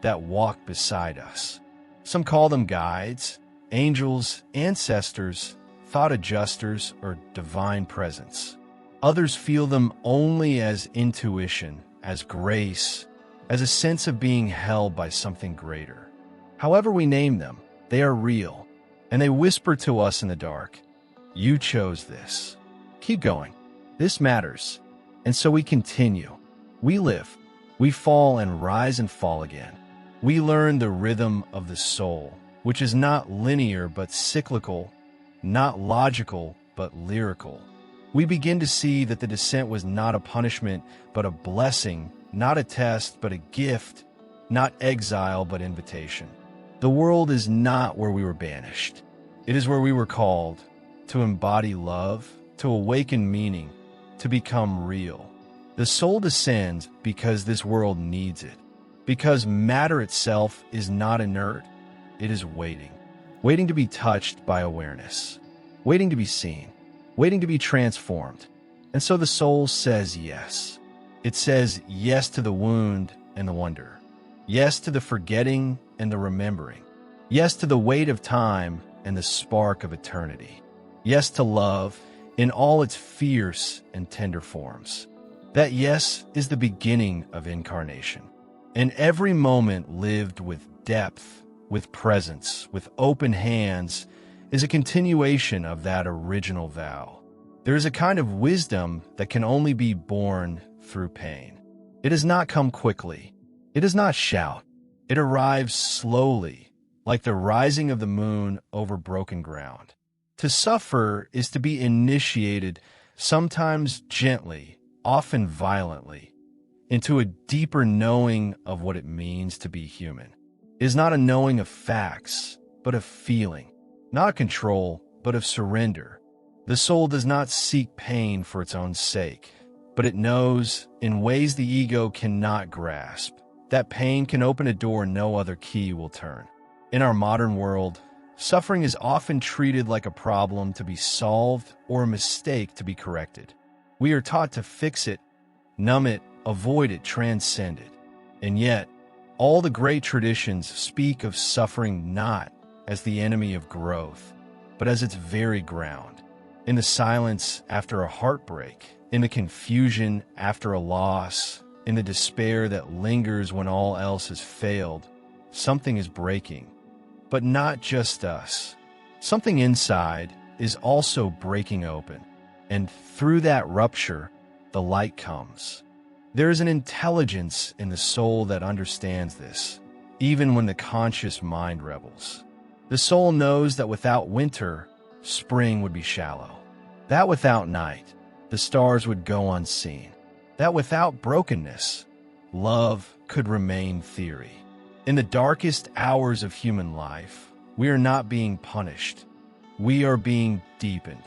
that walk beside us. Some call them guides, angels, ancestors, thought adjusters, or divine presence. Others feel them only as intuition, as grace, as a sense of being held by something greater. However we name them, they are real, and they whisper to us in the dark, "You chose this. Keep going. This matters." And so we continue. We live. We fall and rise and fall again. We learn the rhythm of the soul, which is not linear but cyclical, not logical but lyrical. We begin to see that the descent was not a punishment but a blessing not a test, but a gift, not exile, but invitation. The world is not where we were banished. It is where we were called to embody love, to awaken meaning, to become real. The soul descends because this world needs it, because matter itself is not inert, it is waiting. Waiting to be touched by awareness, waiting to be seen, waiting to be transformed. And so the soul says yes. It says yes to the wound and the wonder, yes to the forgetting and the remembering, yes to the weight of time and the spark of eternity, yes to love in all its fierce and tender forms. That yes is the beginning of incarnation, and every moment lived with depth, with presence, with open hands is a continuation of that original vow. There is a kind of wisdom that can only be born through pain. It does not come quickly. It does not shout. It arrives slowly, like the rising of the moon over broken ground. To suffer is to be initiated, sometimes gently, often violently, into a deeper knowing of what it means to be human. It is not a knowing of facts, but of feeling, not control, but of surrender. The soul does not seek pain for its own sake, but it knows, in ways the ego cannot grasp, that pain can open a door no other key will turn. In our modern world, suffering is often treated like a problem to be solved or a mistake to be corrected. We are taught to fix it, numb it, avoid it, transcend it. And yet, all the great traditions speak of suffering not as the enemy of growth, but as its very ground. In the silence after a heartbreak, in the confusion after a loss, in the despair that lingers when all else has failed, something is breaking. But not just us. Something inside is also breaking open. And through that rupture, the light comes. There is an intelligence in the soul that understands this, even when the conscious mind rebels. The soul knows that without winter, spring would be shallow. That without night, the stars would go unseen. That without brokenness, love could remain theory. In the darkest hours of human life, we are not being punished. We are being deepened.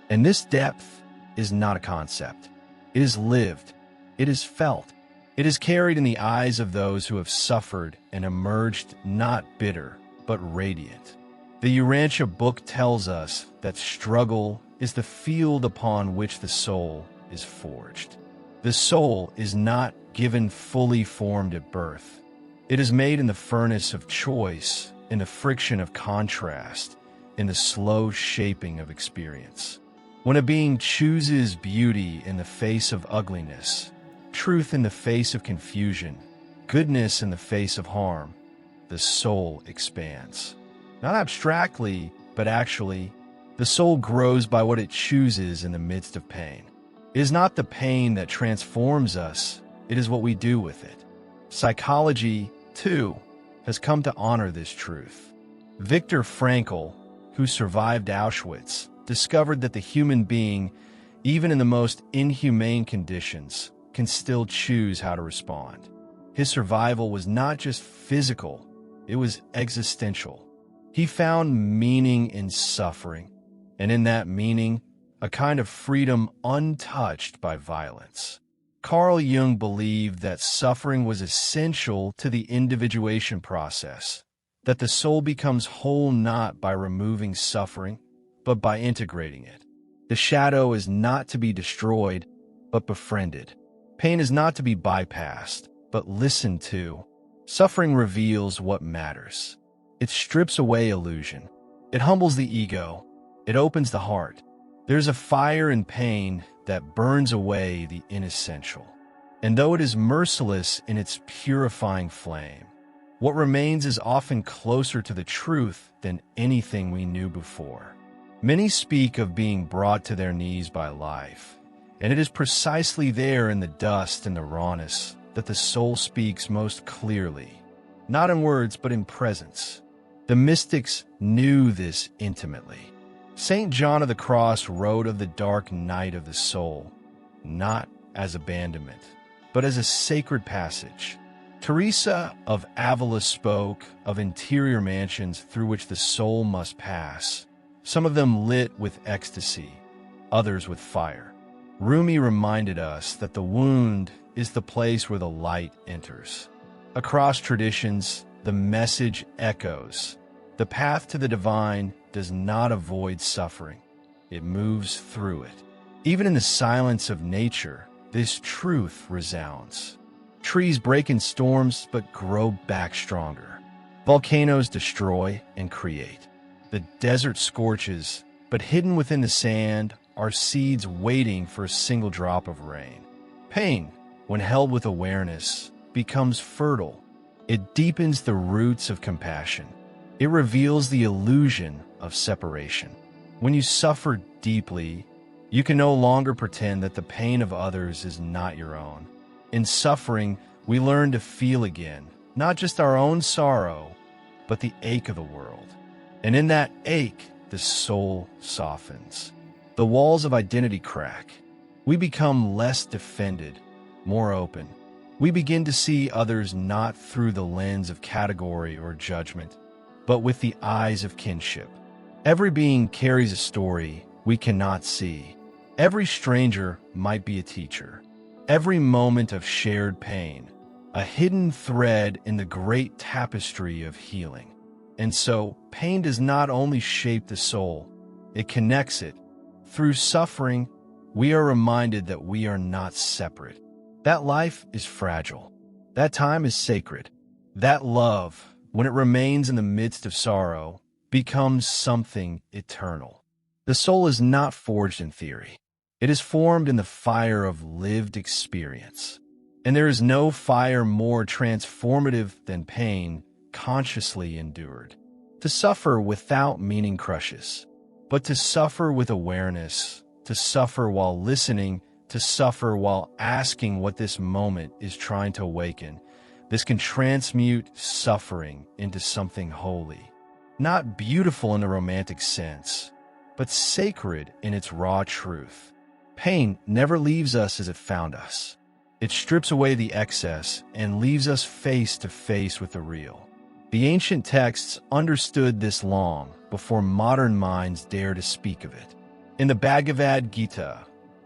And this depth is not a concept. It is lived. It is felt. It is carried in the eyes of those who have suffered and emerged not bitter, but radiant. The Urantia Book tells us that struggle is the field upon which the soul is forged. The soul is not given fully formed at birth. It is made in the furnace of choice, in the friction of contrast, in the slow shaping of experience. When a being chooses beauty in the face of ugliness, truth in the face of confusion, goodness in the face of harm, the soul expands. Not abstractly, but actually, the soul grows by what it chooses in the midst of pain. It is not the pain that transforms us, it is what we do with it. Psychology, too, has come to honor this truth. Viktor Frankl, who survived Auschwitz, discovered that the human being, even in the most inhumane conditions, can still choose how to respond. His survival was not just physical, it was existential. He found meaning in suffering, and in that meaning, a kind of freedom untouched by violence. Carl Jung believed that suffering was essential to the individuation process, that the soul becomes whole not by removing suffering, but by integrating it. The shadow is not to be destroyed, but befriended. Pain is not to be bypassed, but listened to. Suffering reveals what matters. It strips away illusion. It humbles the ego. It opens the heart. There's a fire in pain that burns away the inessential. And though it is merciless in its purifying flame, what remains is often closer to the truth than anything we knew before. Many speak of being brought to their knees by life, and it is precisely there in the dust and the rawness that the soul speaks most clearly, not in words but in presence. The mystics knew this intimately. St. John of the Cross wrote of the dark night of the soul, not as abandonment, but as a sacred passage. Teresa of Avila spoke of interior mansions through which the soul must pass, some of them lit with ecstasy, others with fire. Rumi reminded us that the wound is the place where the light enters. Across traditions, the message echoes. The path to the divine does not avoid suffering. It moves through it. Even in the silence of nature, this truth resounds. Trees break in storms but grow back stronger. Volcanoes destroy and create. The desert scorches, but hidden within the sand are seeds waiting for a single drop of rain. Pain, when held with awareness, becomes fertile. It deepens the roots of compassion. It reveals the illusion of separation. When you suffer deeply, you can no longer pretend that the pain of others is not your own. In suffering, we learn to feel again, not just our own sorrow, but the ache of the world. And in that ache, the soul softens. The walls of identity crack. We become less defended, more open. We begin to see others not through the lens of category or judgment, but with the eyes of kinship. Every being carries a story we cannot see. Every stranger might be a teacher. Every moment of shared pain, a hidden thread in the great tapestry of healing. And so, pain does not only shape the soul, it connects it. Through suffering, we are reminded that we are not separate. That life is fragile. That time is sacred. That love, when it remains in the midst of sorrow, becomes something eternal. The soul is not forged in theory. It is formed in the fire of lived experience. And there is no fire more transformative than pain consciously endured. To suffer without meaning crushes, but to suffer with awareness, to suffer while listening, to suffer while asking what this moment is trying to awaken, this can transmute suffering into something holy. Not beautiful in the romantic sense, but sacred in its raw truth. Pain never leaves us as it found us. It strips away the excess and leaves us face to face with the real. The ancient texts understood this long before modern minds dare to speak of it. In the Bhagavad Gita,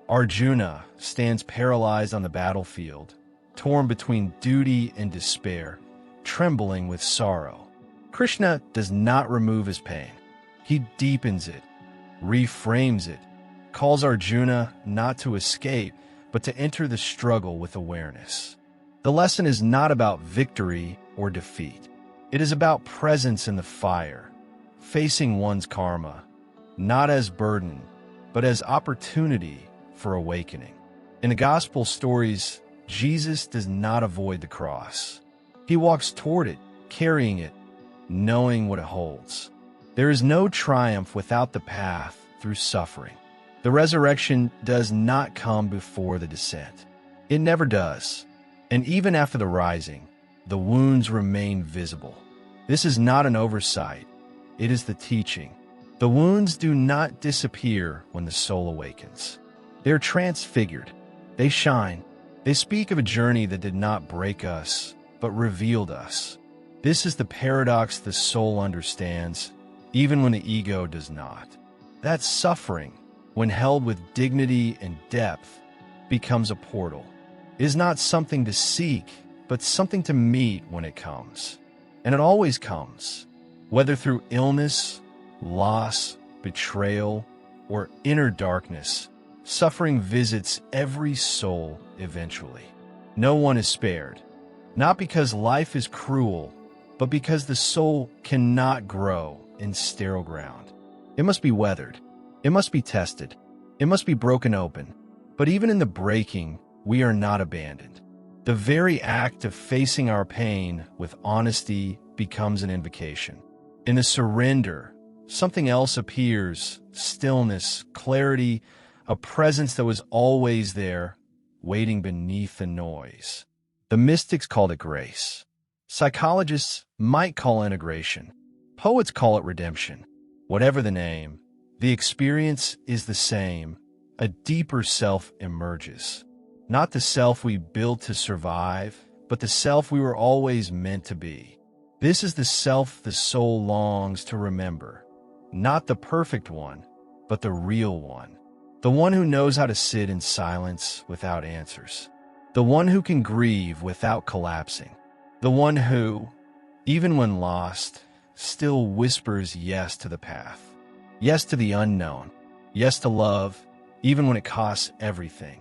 Arjuna stands paralyzed on the battlefield, torn between duty and despair, trembling with sorrow. Krishna does not remove his pain. He deepens it, reframes it, calls Arjuna not to escape, but to enter the struggle with awareness. The lesson is not about victory or defeat. It is about presence in the fire, facing one's karma, not as burden, but as opportunity for awakening. In the gospel stories, Jesus does not avoid the cross. He walks toward it, carrying it, knowing what it holds. There is no triumph without the path through suffering. The resurrection does not come before the descent. It never does. And even after the rising, the wounds remain visible. This is not an oversight. It is the teaching. The wounds do not disappear when the soul awakens. They are transfigured. They shine. They speak of a journey that did not break us, but revealed us. This is the paradox the soul understands, even when the ego does not. That suffering, when held with dignity and depth, becomes a portal. It is not something to seek, but something to meet when it comes. And it always comes, whether through illness, loss, betrayal, or inner darkness. Suffering visits every soul eventually. No one is spared, not because life is cruel, but because the soul cannot grow in sterile ground. It must be weathered. It must be tested. It must be broken open. But even in the breaking, we are not abandoned. The very act of facing our pain with honesty becomes an invocation. In the surrender, something else appears, stillness, clarity, a presence that was always there, waiting beneath the noise. The mystics called it grace. Psychologists might call integration. Poets call it redemption. Whatever the name, the experience is the same. A deeper self emerges. Not the self we built to survive, but the self we were always meant to be. This is the self the soul longs to remember. Not the perfect one, but the real one. The one who knows how to sit in silence without answers. The one who can grieve without collapsing. The one who, even when lost, still whispers yes to the path. Yes to the unknown. Yes to love, even when it costs everything.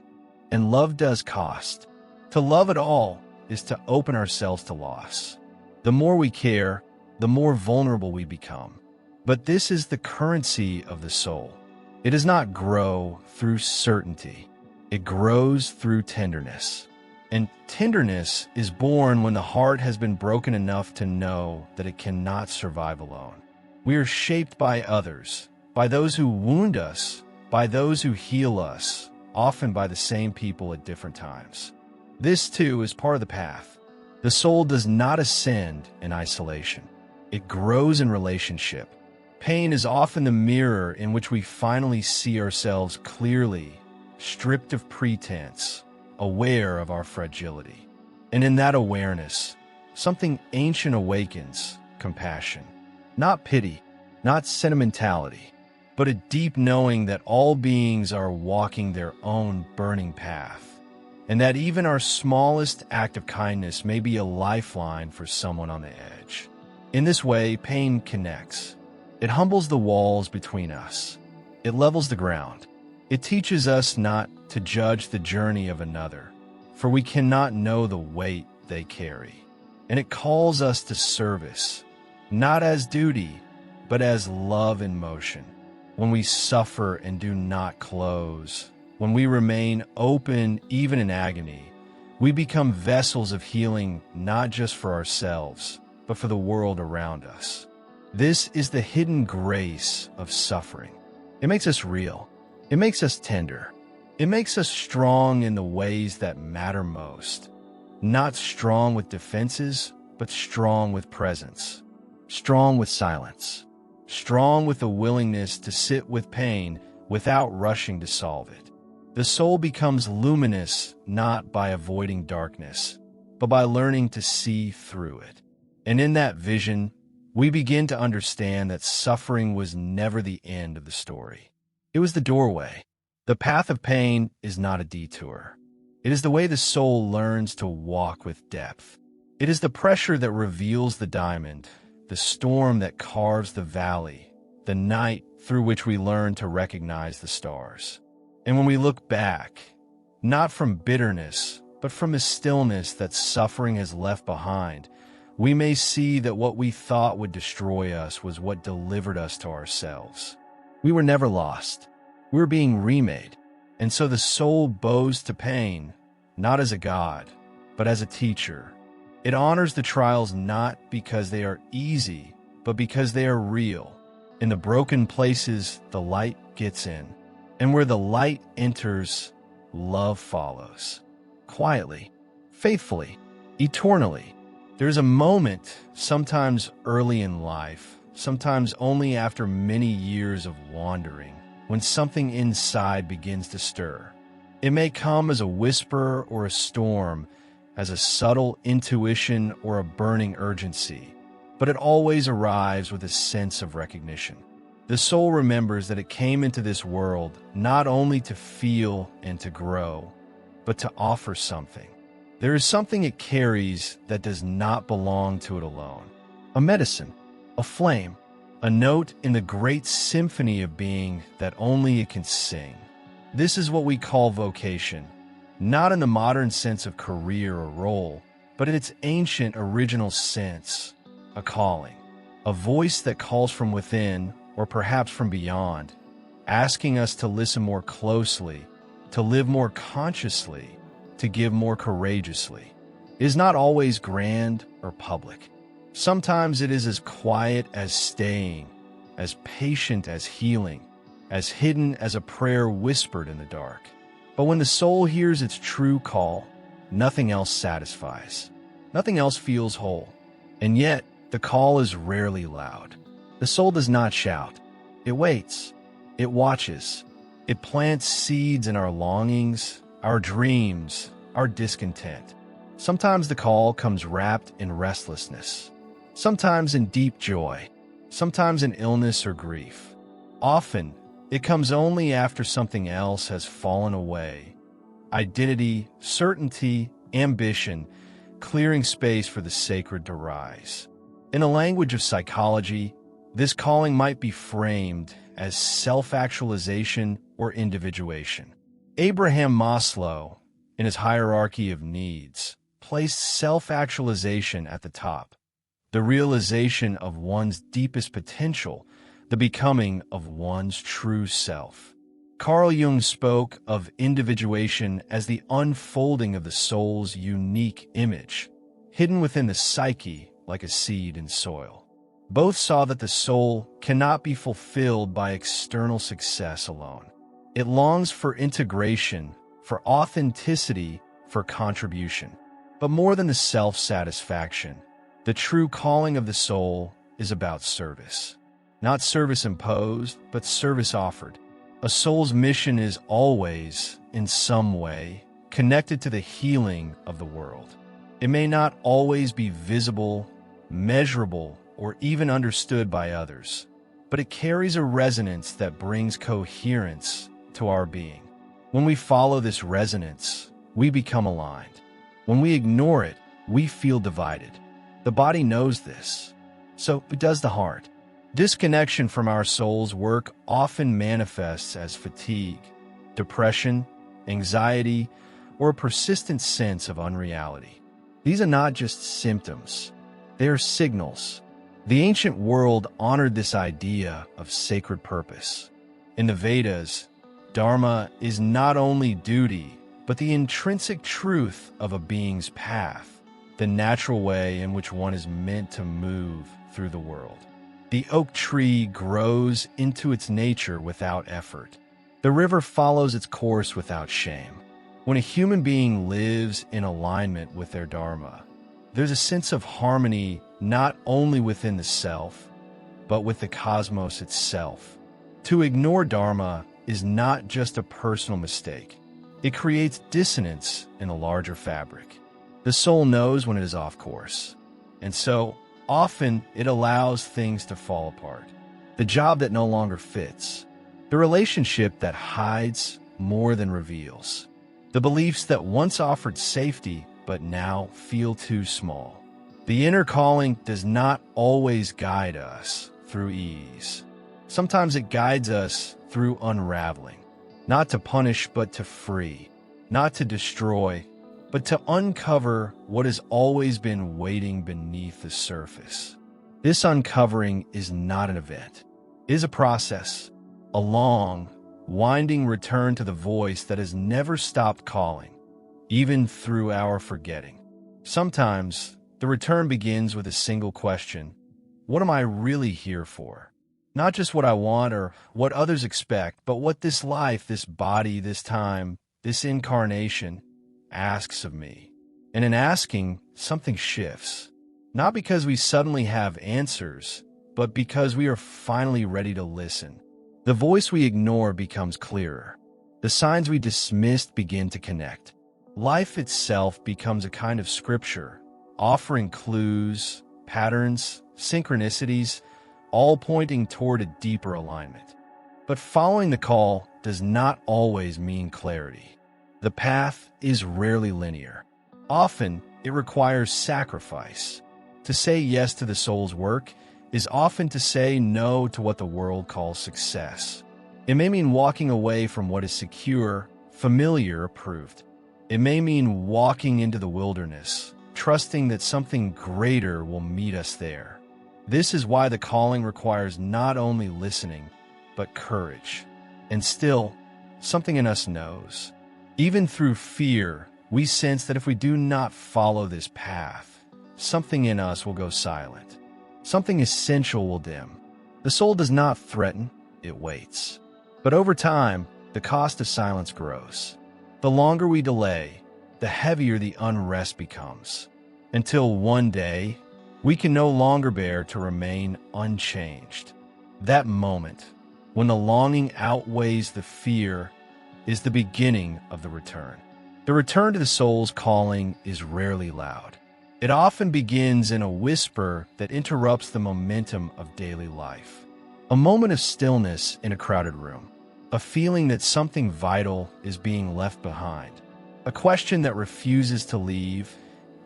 And love does cost. To love at all is to open ourselves to loss. The more we care, the more vulnerable we become. But this is the currency of the soul. It does not grow through certainty. It grows through tenderness. And tenderness is born when the heart has been broken enough to know that it cannot survive alone. We are shaped by others, by those who wound us, by those who heal us, often by the same people at different times. This, too, is part of the path. The soul does not ascend in isolation. It grows in relationship. Pain is often the mirror in which we finally see ourselves clearly, stripped of pretense, aware of our fragility. And in that awareness, something ancient awakens: compassion. Not pity, not sentimentality, but a deep knowing that all beings are walking their own burning path, and that even our smallest act of kindness may be a lifeline for someone on the edge. In this way, pain connects. It humbles the walls between us. It levels the ground. It teaches us not to judge the journey of another, for we cannot know the weight they carry. And it calls us to service, not as duty, but as love in motion. When we suffer and do not close, when we remain open even in agony, we become vessels of healing not just for ourselves, but for the world around us. This is the hidden grace of suffering. It makes us real. It makes us tender. It makes us strong in the ways that matter most. Not strong with defenses, but strong with presence. Strong with silence. Strong with a willingness to sit with pain without rushing to solve it. The soul becomes luminous not by avoiding darkness, but by learning to see through it. And in that vision, we begin to understand that suffering was never the end of the story. It was the doorway. The path of pain is not a detour. It is the way the soul learns to walk with depth. It is the pressure that reveals the diamond, the storm that carves the valley, the night through which we learn to recognize the stars. And when we look back, not from bitterness, but from the stillness that suffering has left behind, we may see that what we thought would destroy us was what delivered us to ourselves. We were never lost. We were being remade. And so the soul bows to pain, not as a god, but as a teacher. It honors the trials not because they are easy, but because they are real. In the broken places, the light gets in. And where the light enters, love follows. Quietly, faithfully, eternally. There's a moment, sometimes early in life, sometimes only after many years of wandering, when something inside begins to stir. It may come as a whisper or a storm, as a subtle intuition or a burning urgency, but it always arrives with a sense of recognition. The soul remembers that it came into this world not only to feel and to grow, but to offer something. There is something it carries that does not belong to it alone. A medicine, a flame, a note in the great symphony of being that only it can sing. This is what we call vocation, not in the modern sense of career or role, but in its ancient original sense, a calling, a voice that calls from within or perhaps from beyond, asking us to listen more closely, to live more consciously, to give more courageously. It is not always grand or public. Sometimes it is as quiet as staying, as patient as healing, as hidden as a prayer whispered in the dark. But when the soul hears its true call, nothing else satisfies. Nothing else feels whole. And yet, the call is rarely loud. The soul does not shout. It waits. It watches. It plants seeds in our longings, our dreams, our discontent. Sometimes the call comes wrapped in restlessness, sometimes in deep joy, sometimes in illness or grief. Often, it comes only after something else has fallen away. Identity, certainty, ambition, clearing space for the sacred to rise. In the language of psychology, this calling might be framed as self-actualization or individuation. Abraham Maslow, in his hierarchy of needs, placed self-actualization at the top, the realization of one's deepest potential, the becoming of one's true self. Carl Jung spoke of individuation as the unfolding of the soul's unique image, hidden within the psyche like a seed in soil. Both saw that the soul cannot be fulfilled by external success alone. It longs for integration, for authenticity, for contribution. But more than the self-satisfaction, the true calling of the soul is about service. Not service imposed, but service offered. A soul's mission is always, in some way, connected to the healing of the world. It may not always be visible, measurable, or even understood by others, but it carries a resonance that brings coherence to our being. When we follow this resonance, we become aligned. When we ignore it, we feel divided. The body knows this, so does the heart. Disconnection from our soul's work often manifests as fatigue, depression, anxiety, or a persistent sense of unreality. These are not just symptoms, they are signals. The ancient world honored this idea of sacred purpose. In the Vedas, Dharma is not only duty, but the intrinsic truth of a being's path, the natural way in which one is meant to move through the world. The oak tree grows into its nature without effort. The river follows its course without shame. When a human being lives in alignment with their Dharma, there's a sense of harmony not only within the self, but with the cosmos itself. To ignore Dharma is not just a personal mistake. It creates dissonance in a larger fabric. The soul knows when it is off course, and so often it allows things to fall apart. The job that no longer fits, the relationship that hides more than reveals, the beliefs that once offered safety but now feel too small. The inner calling does not always guide us through ease. Sometimes it guides us through unraveling, not to punish but to free, not to destroy, but to uncover what has always been waiting beneath the surface. This uncovering is not an event. It is a process, a long, winding return to the voice that has never stopped calling, even through our forgetting. Sometimes, the return begins with a single question: what am I really here for? Not just what I want or what others expect, but what this life, this body, this time, this incarnation asks of me. And in asking, something shifts. Not because we suddenly have answers, but because we are finally ready to listen. The voice we ignore becomes clearer. The signs we dismissed begin to connect. Life itself becomes a kind of scripture, offering clues, patterns, synchronicities, all pointing toward a deeper alignment. But following the call does not always mean clarity. The path is rarely linear. Often, it requires sacrifice. To say yes to the soul's work is often to say no to what the world calls success. It may mean walking away from what is secure, familiar, approved. It may mean walking into the wilderness, trusting that something greater will meet us there. This is why the calling requires not only listening, but courage. And still, something in us knows. Even through fear, we sense that if we do not follow this path, something in us will go silent. Something essential will dim. The soul does not threaten, it waits. But over time, the cost of silence grows. The longer we delay, the heavier the unrest becomes, until one day, we can no longer bear to remain unchanged. That moment, when the longing outweighs the fear, is the beginning of the return. The return to the soul's calling is rarely loud. It often begins in a whisper that interrupts the momentum of daily life. A moment of stillness in a crowded room. A feeling that something vital is being left behind. A question that refuses to leave,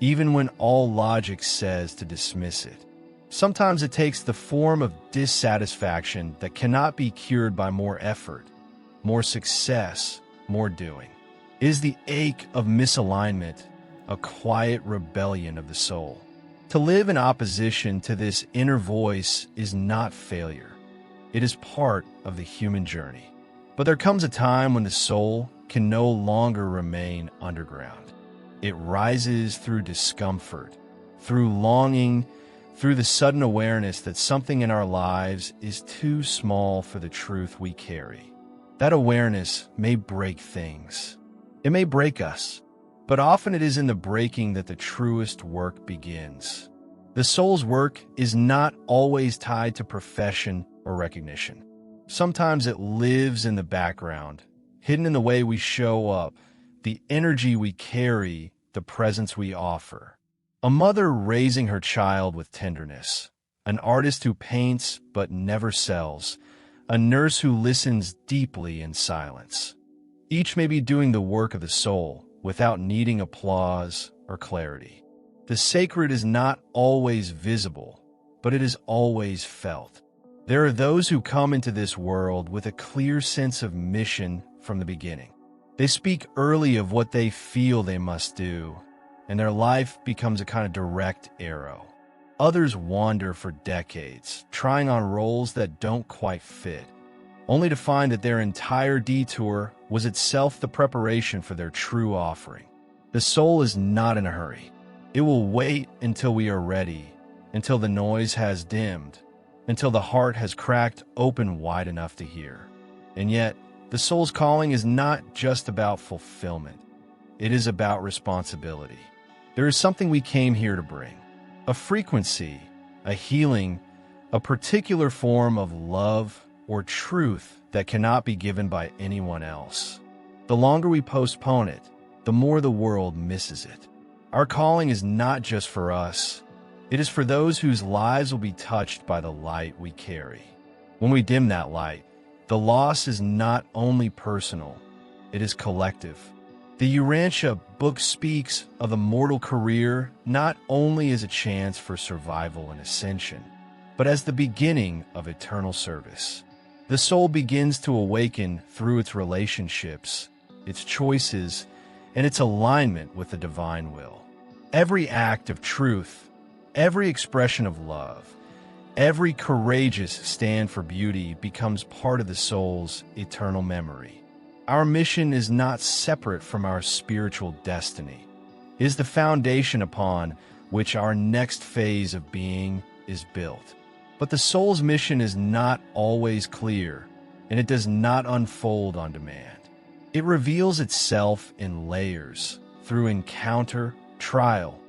even when all logic says to dismiss it. Sometimes it takes the form of dissatisfaction that cannot be cured by more effort, more success, more doing. It is the ache of misalignment, a quiet rebellion of the soul. To live in opposition to this inner voice is not failure. It is part of the human journey. But there comes a time when the soul can no longer remain underground. It rises through discomfort, through longing, through the sudden awareness that something in our lives is too small for the truth we carry. That awareness may break things. It may break us, but often it is in the breaking that the truest work begins. The soul's work is not always tied to profession or recognition. Sometimes it lives in the background, hidden in the way we show up, the energy we carry, the presence we offer. A mother raising her child with tenderness, an artist who paints but never sells, a nurse who listens deeply in silence. Each may be doing the work of the soul without needing applause or clarity. The sacred is not always visible, but it is always felt. There are those who come into this world with a clear sense of mission from the beginning. They speak early of what they feel they must do, and their life becomes a kind of direct arrow. Others wander for decades, trying on roles that don't quite fit, only to find that their entire detour was itself the preparation for their true offering. The soul is not in a hurry. It will wait until we are ready, until the noise has dimmed, until the heart has cracked open wide enough to hear. And yet, the soul's calling is not just about fulfillment. It is about responsibility. There is something we came here to bring. A frequency, a healing, a particular form of love or truth that cannot be given by anyone else. The longer we postpone it, the more the world misses it. Our calling is not just for us. It is for those whose lives will be touched by the light we carry. When we dim that light, the loss is not only personal, it is collective. The Urantia Book speaks of the mortal career not only as a chance for survival and ascension, but as the beginning of eternal service. The soul begins to awaken through its relationships, its choices, and its alignment with the divine will. Every act of truth, every expression of love, every courageous stand for beauty becomes part of the soul's eternal memory. Our mission is not separate from our spiritual destiny. It is the foundation upon which our next phase of being is built. But the soul's mission is not always clear, and it does not unfold on demand. It reveals itself in layers, through encounter, trial,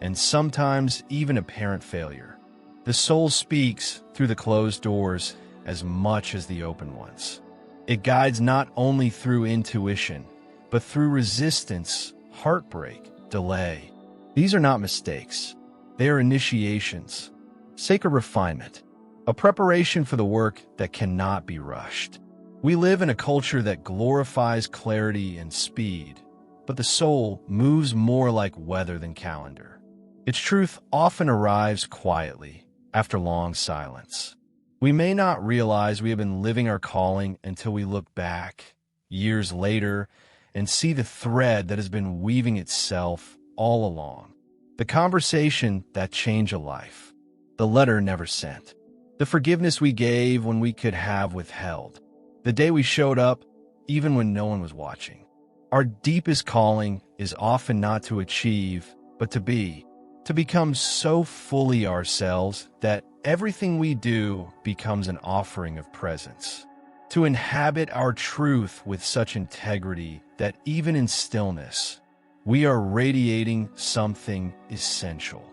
and sometimes even apparent failure. The soul speaks through the closed doors as much as the open ones. It guides not only through intuition, but through resistance, heartbreak, delay. These are not mistakes. They are initiations, sacred refinement, a preparation for the work that cannot be rushed. We live in a culture that glorifies clarity and speed, but the soul moves more like weather than calendar. Its truth often arrives quietly, after long silence. We may not realize we have been living our calling until we look back, years later, and see the thread that has been weaving itself all along. The conversation that changed a life. The letter never sent. The forgiveness we gave when we could have withheld. The day we showed up, even when no one was watching. Our deepest calling is often not to achieve, but to be. To become so fully ourselves that everything we do becomes an offering of presence. To inhabit our truth with such integrity that even in stillness, we are radiating something essential.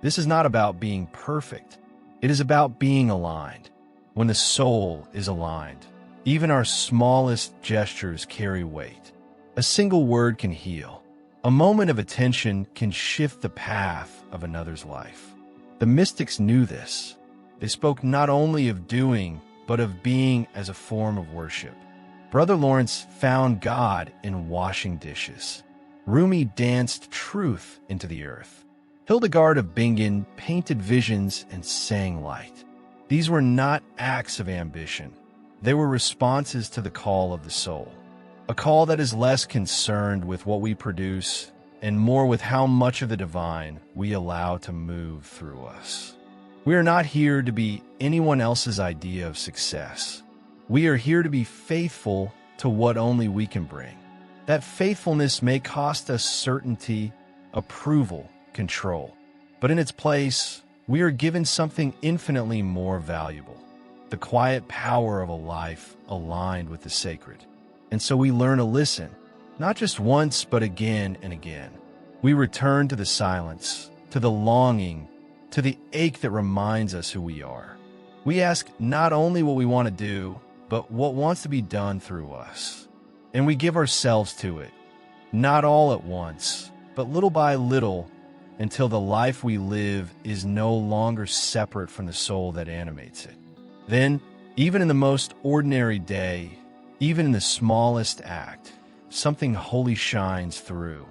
This is not about being perfect. It is about being aligned. When the soul is aligned, even our smallest gestures carry weight. A single word can heal. A moment of attention can shift the path of another's life. The mystics knew this. They spoke not only of doing, but of being as a form of worship. Brother Lawrence found God in washing dishes. Rumi danced truth into the earth. Hildegard of Bingen painted visions and sang light. These were not acts of ambition. They were responses to the call of the soul. A call that is less concerned with what we produce and more with how much of the divine we allow to move through us. We are not here to be anyone else's idea of success. We are here to be faithful to what only we can bring. That faithfulness may cost us certainty, approval, control. But in its place, we are given something infinitely more valuable, the quiet power of a life aligned with the sacred. And so we learn to listen, not just once, but again and again. We return to the silence, to the longing, to the ache that reminds us who we are. We ask not only what we want to do, but what wants to be done through us. And we give ourselves to it, not all at once, but little by little, until the life we live is no longer separate from the soul that animates it. Then, even in the most ordinary day, even in the smallest act, something holy shines through.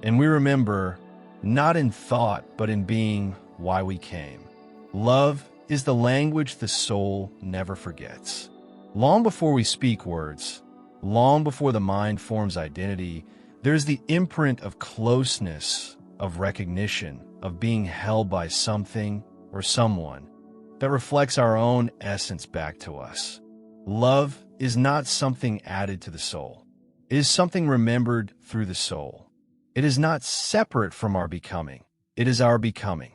And we remember, not in thought, but in being, why we came. Love is the language the soul never forgets. Long before we speak words, long before the mind forms identity, there's the imprint of closeness, of recognition, of being held by something or someone that reflects our own essence back to us. Love is not something added to the soul. It is something remembered through the soul. It is not separate from our becoming. It is our becoming.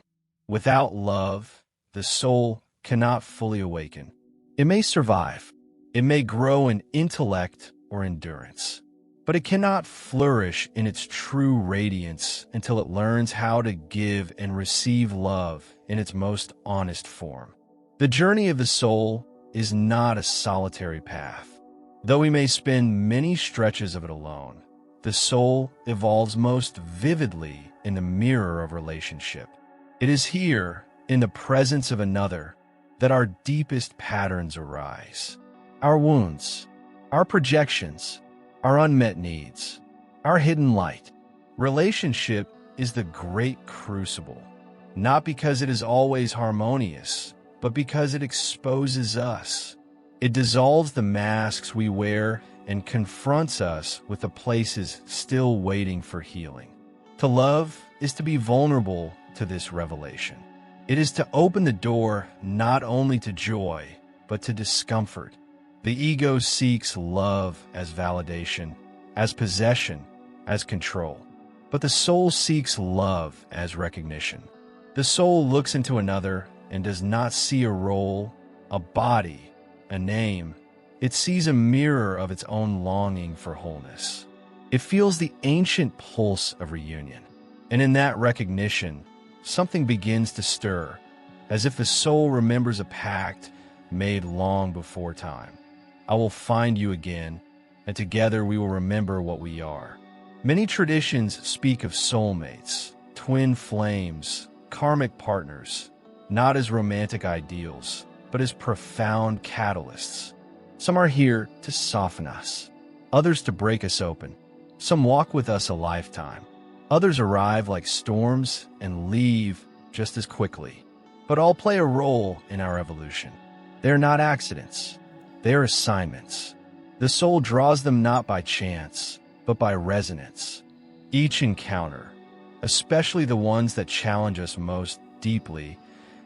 Without love, the soul cannot fully awaken. It may survive. It may grow in intellect or endurance, but it cannot flourish in its true radiance until it learns how to give and receive love in its most honest form. The journey of the soul is not a solitary path. Though we may spend many stretches of it alone, the soul evolves most vividly in the mirror of relationship. It is here, in the presence of another, that our deepest patterns arise. Our wounds, our projections, our unmet needs, our hidden light. Relationship is the great crucible, not because it is always harmonious, but because it exposes us. It dissolves the masks we wear and confronts us with the places still waiting for healing. To love is to be vulnerable to this revelation. It is to open the door not only to joy, but to discomfort. The ego seeks love as validation, as possession, as control. But the soul seeks love as recognition. The soul looks into another and does not see a role, a body, a name. It sees a mirror of its own longing for wholeness. It feels the ancient pulse of reunion. And in that recognition, something begins to stir, as if the soul remembers a pact made long before time. I will find you again, and together we will remember what we are. Many traditions speak of soulmates, twin flames, karmic partners, not as romantic ideals, but as profound catalysts. Some are here to soften us, others to break us open. Some walk with us a lifetime. Others arrive like storms and leave just as quickly. But all play a role in our evolution. They are not accidents. They are assignments. The soul draws them not by chance, but by resonance. Each encounter, especially the ones that challenge us most deeply,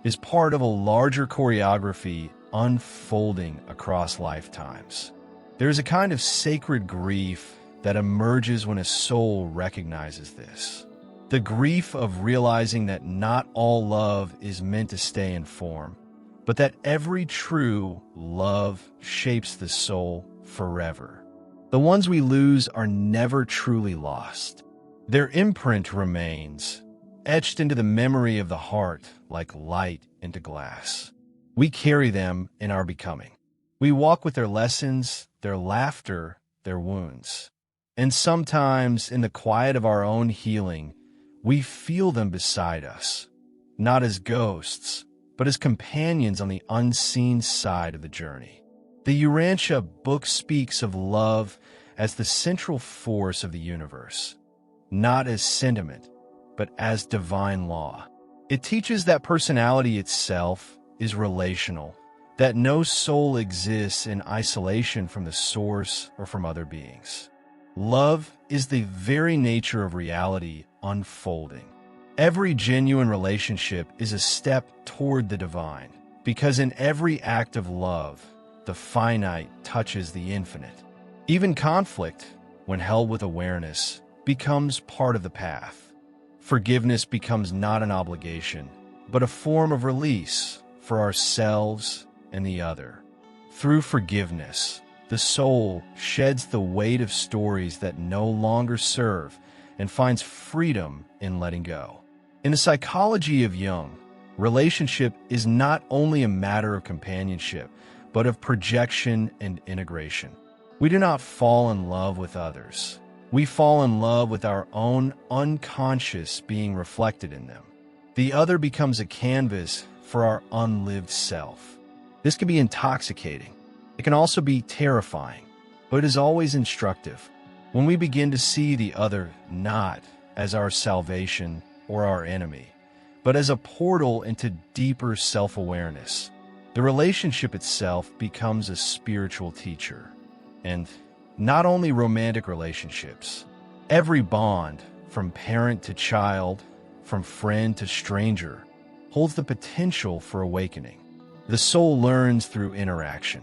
is part of a larger choreography unfolding across lifetimes. There is a kind of sacred grief that emerges when a soul recognizes this. The grief of realizing that not all love is meant to stay in form, but that every true love shapes the soul forever. The ones we lose are never truly lost. Their imprint remains, etched into the memory of the heart like light into glass. We carry them in our becoming. We walk with their lessons, their laughter, their wounds. And sometimes, in the quiet of our own healing, we feel them beside us, not as ghosts, but as companions on the unseen side of the journey. The Urantia Book speaks of love as the central force of the universe, not as sentiment, but as divine law. It teaches that personality itself is relational, that no soul exists in isolation from the source or from other beings. Love is the very nature of reality unfolding. Every genuine relationship is a step toward the divine, because in every act of love, the finite touches the infinite. Even conflict, when held with awareness, becomes part of the path. Forgiveness becomes not an obligation, but a form of release for ourselves and the other. Through forgiveness, the soul sheds the weight of stories that no longer serve and finds freedom in letting go. In the psychology of Jung, relationship is not only a matter of companionship, but of projection and integration. We do not fall in love with others. We fall in love with our own unconscious being reflected in them. The other becomes a canvas for our unlived self. This can be intoxicating. It can also be terrifying, but it is always instructive. When we begin to see the other not as our salvation or our enemy, but as a portal into deeper self-awareness, the relationship itself becomes a spiritual teacher. And not only romantic relationships, every bond, from parent to child, from friend to stranger, holds the potential for awakening. The soul learns through interaction.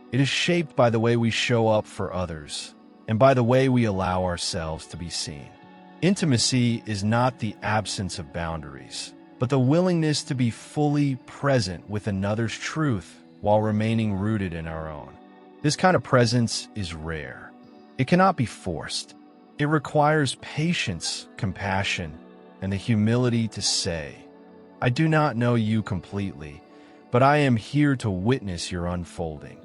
It is shaped by the way we show up for others and by the way we allow ourselves to be seen. Intimacy is not the absence of boundaries, but the willingness to be fully present with another's truth while remaining rooted in our own. This kind of presence is rare. It cannot be forced. It requires patience, compassion, and the humility to say, "I do not know you completely, but I am here to witness your unfolding."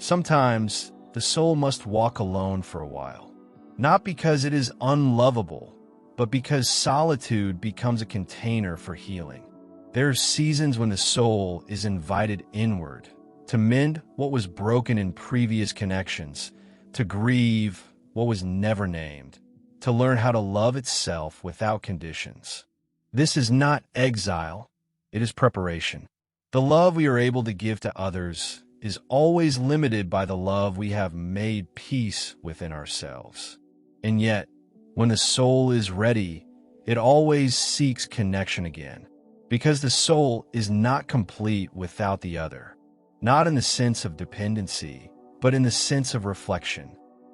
Sometimes, the soul must walk alone for a while, not because it is unlovable, but because solitude becomes a container for healing. There are seasons when the soul is invited inward to mend what was broken in previous connections, to grieve what was never named, to learn how to love itself without conditions. This is not exile, it is preparation. The love we are able to give to others is always limited by the love we have made peace within ourselves. And yet, when the soul is ready, it always seeks connection again, because the soul is not complete without the other, not in the sense of dependency, but in the sense of reflection.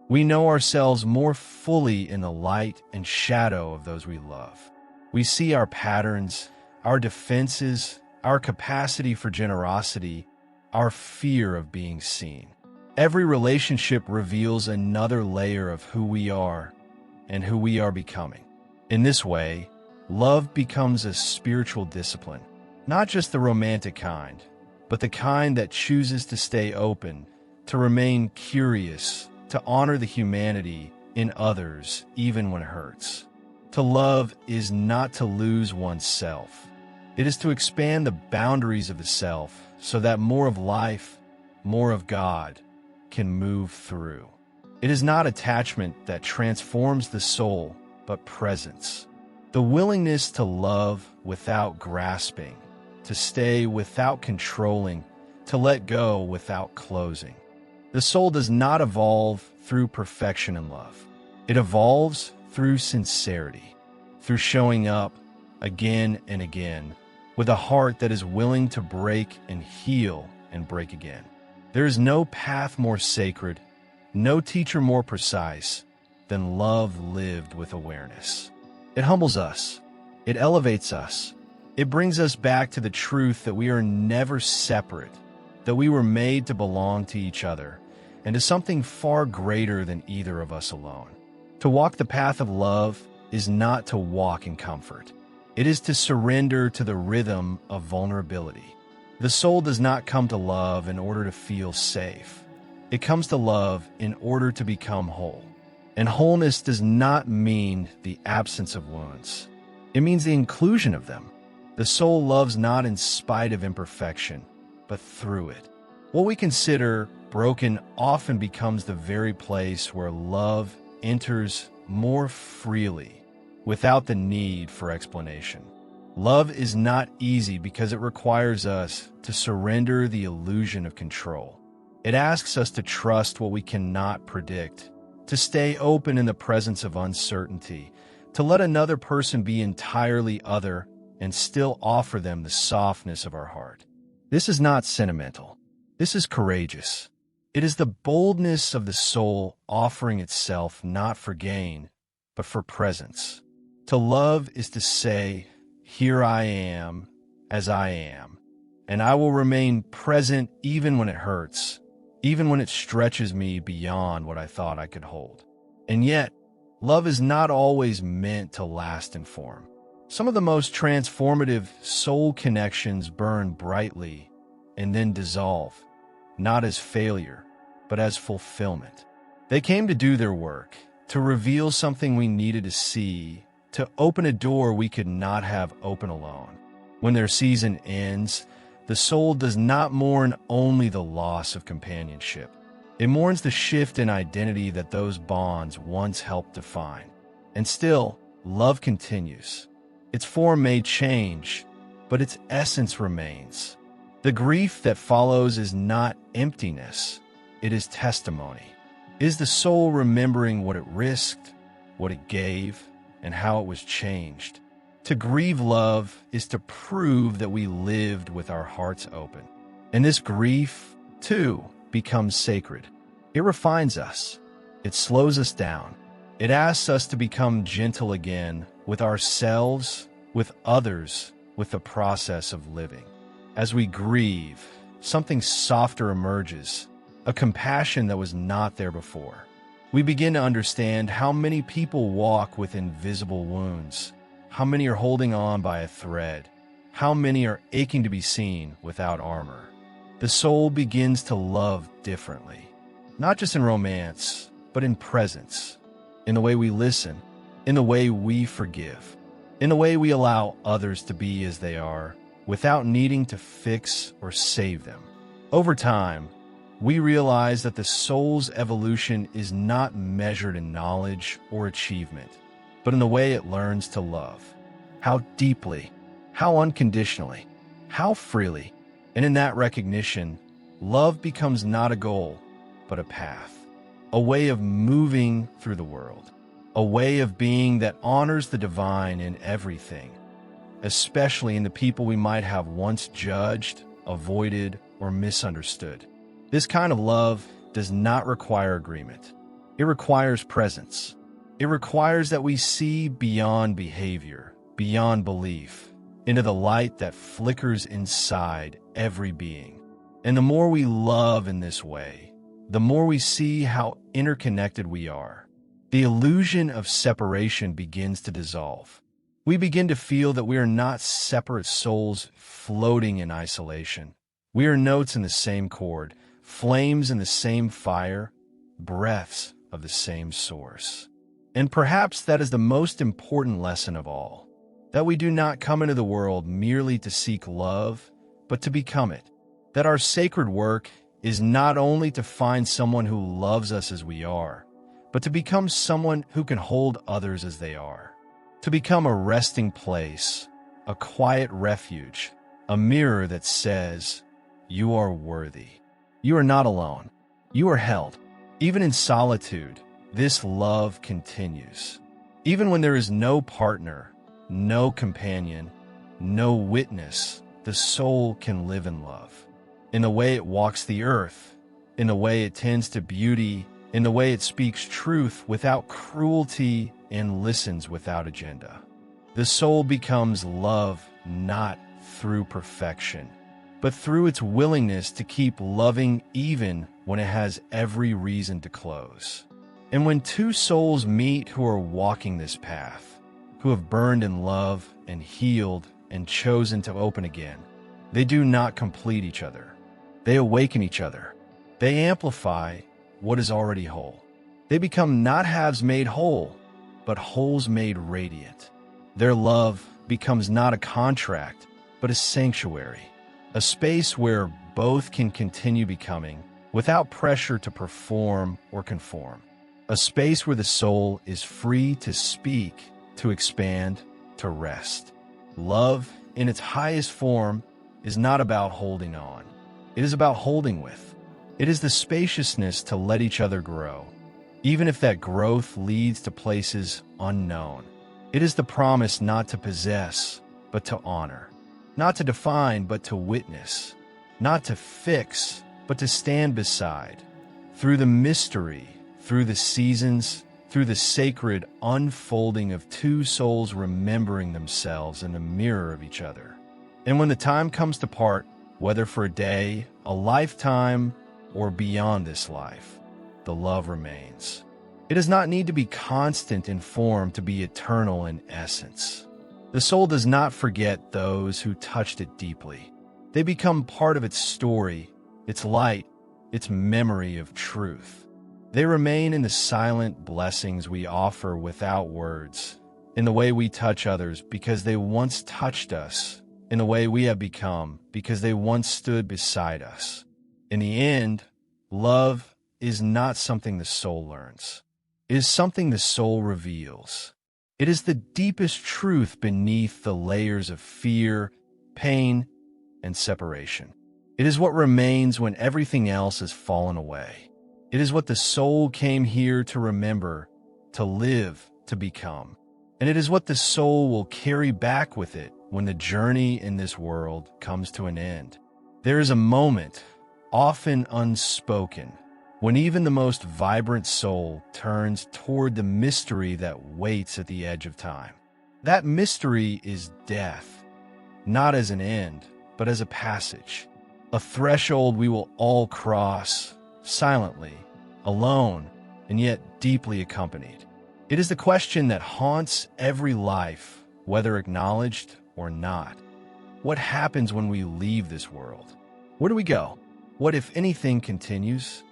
We know ourselves more fully in the light and shadow of those we love. We see our patterns, our defenses, our capacity for generosity, our fear of being seen. Every relationship reveals another layer of who we are and who we are becoming. In this way, love becomes a spiritual discipline, not just the romantic kind, but the kind that chooses to stay open, to remain curious, to honor the humanity in others even when it hurts. To love is not to lose oneself. It is to expand the boundaries of the self so that more of life, more of God, can move through. It is not attachment that transforms the soul, but presence. The willingness to love without grasping, to stay without controlling, to let go without closing. The soul does not evolve through perfection in love. It evolves through sincerity, through showing up again and again, with a heart that is willing to break and heal and break again. There is no path more sacred, no teacher more precise than love lived with awareness. It humbles us. It elevates us. It brings us back to the truth that we are never separate, that we were made to belong to each other and to something far greater than either of us alone. To walk the path of love is not to walk in comfort. It is to surrender to the rhythm of vulnerability. The soul does not come to love in order to feel safe. It comes to love in order to become whole. And wholeness does not mean the absence of wounds. It means the inclusion of them. The soul loves not in spite of imperfection, but through it. What we consider broken often becomes the very place where love enters more freely, without the need for explanation. Love is not easy because it requires us to surrender the illusion of control. It asks us to trust what we cannot predict, to stay open in the presence of uncertainty, to let another person be entirely other and still offer them the softness of our heart. This is not sentimental. This is courageous. It is the boldness of the soul offering itself not for gain, but for presence. To love is to say, "Here I am, as I am, and I will remain present even when it hurts, even when it stretches me beyond what I thought I could hold." And yet, love is not always meant to last in form. Some of the most transformative soul connections burn brightly and then dissolve, not as failure, but as fulfillment. They came to do their work, to reveal something we needed to see, to open a door we could not have open alone. When their season ends, the soul does not mourn only the loss of companionship. It mourns the shift in identity that those bonds once helped define. And still, love continues. Its form may change, but its essence remains. The grief that follows is not emptiness, it is testimony. It is the soul remembering what it risked, what it gave, and how it was changed. To grieve love is to prove that we lived with our hearts open. And this grief, too, becomes sacred. It refines us. It slows us down. It asks us to become gentle again with ourselves, with others, with the process of living. As we grieve, something softer emerges, a compassion that was not there before. We begin to understand how many people walk with invisible wounds, how many are holding on by a thread, how many are aching to be seen without armor. The soul begins to love differently, not just in romance, but in presence, in the way we listen, in the way we forgive, in the way we allow others to be as they are, without needing to fix or save them. Over time, we realize that the soul's evolution is not measured in knowledge or achievement, but in the way it learns to love. How deeply, how unconditionally, how freely. And in that recognition, love becomes not a goal, but a path, a way of moving through the world, a way of being that honors the divine in everything, especially in the people we might have once judged, avoided, or misunderstood. This kind of love does not require agreement. It requires presence. It requires that we see beyond behavior, beyond belief, into the light that flickers inside every being. And the more we love in this way, the more we see how interconnected we are. The illusion of separation begins to dissolve. We begin to feel that we are not separate souls floating in isolation. We are notes in the same chord, flames in the same fire, breaths of the same source. And perhaps that is the most important lesson of all, that we do not come into the world merely to seek love, but to become it. That our sacred work is not only to find someone who loves us as we are, but to become someone who can hold others as they are. To become a resting place, a quiet refuge, a mirror that says, "You are worthy. You are not alone. You are held." Even in solitude, this love continues. Even when there is no partner, no companion, no witness, the soul can live in love. In the way it walks the earth, in the way it tends to beauty, in the way it speaks truth without cruelty and listens without agenda. The soul becomes love not through perfection, but through its willingness to keep loving even when it has every reason to close. And when two souls meet who are walking this path, who have burned in love and healed and chosen to open again, they do not complete each other. They awaken each other. They amplify what is already whole. They become not halves made whole, but wholes made radiant. Their love becomes not a contract, but a sanctuary, a space where both can continue becoming without pressure to perform or conform, a space where the soul is free to speak, to expand, to rest. Love, in its highest form, is not about holding on. It is about holding with. It is the spaciousness to let each other grow, even if that growth leads to places unknown. It is the promise not to possess, but to honor, not to define, but to witness, not to fix, but to stand beside. Through the mystery, through the seasons, through the sacred unfolding of two souls remembering themselves in the mirror of each other. And when the time comes to part, whether for a day, a lifetime, or beyond this life, the love remains. It does not need to be constant in form to be eternal in essence. The soul does not forget those who touched it deeply. They become part of its story, its light, its memory of truth. They remain in the silent blessings we offer without words, in the way we touch others because they once touched us, in the way we have become because they once stood beside us. In the end, love is not something the soul learns. It is something the soul reveals. It is the deepest truth beneath the layers of fear, pain, and separation. It is what remains when everything else has fallen away. It is what the soul came here to remember, to live, to become. And it is what the soul will carry back with it when the journey in this world comes to an end. There is a moment, often unspoken, when even the most vibrant soul turns toward the mystery that waits at the edge of time. That mystery is death, not as an end, but as a passage, a threshold we will all cross, silently, alone, and yet deeply accompanied. It is the question that haunts every life, whether acknowledged or not. What happens when we leave this world? Where do we go? What, if anything, continues?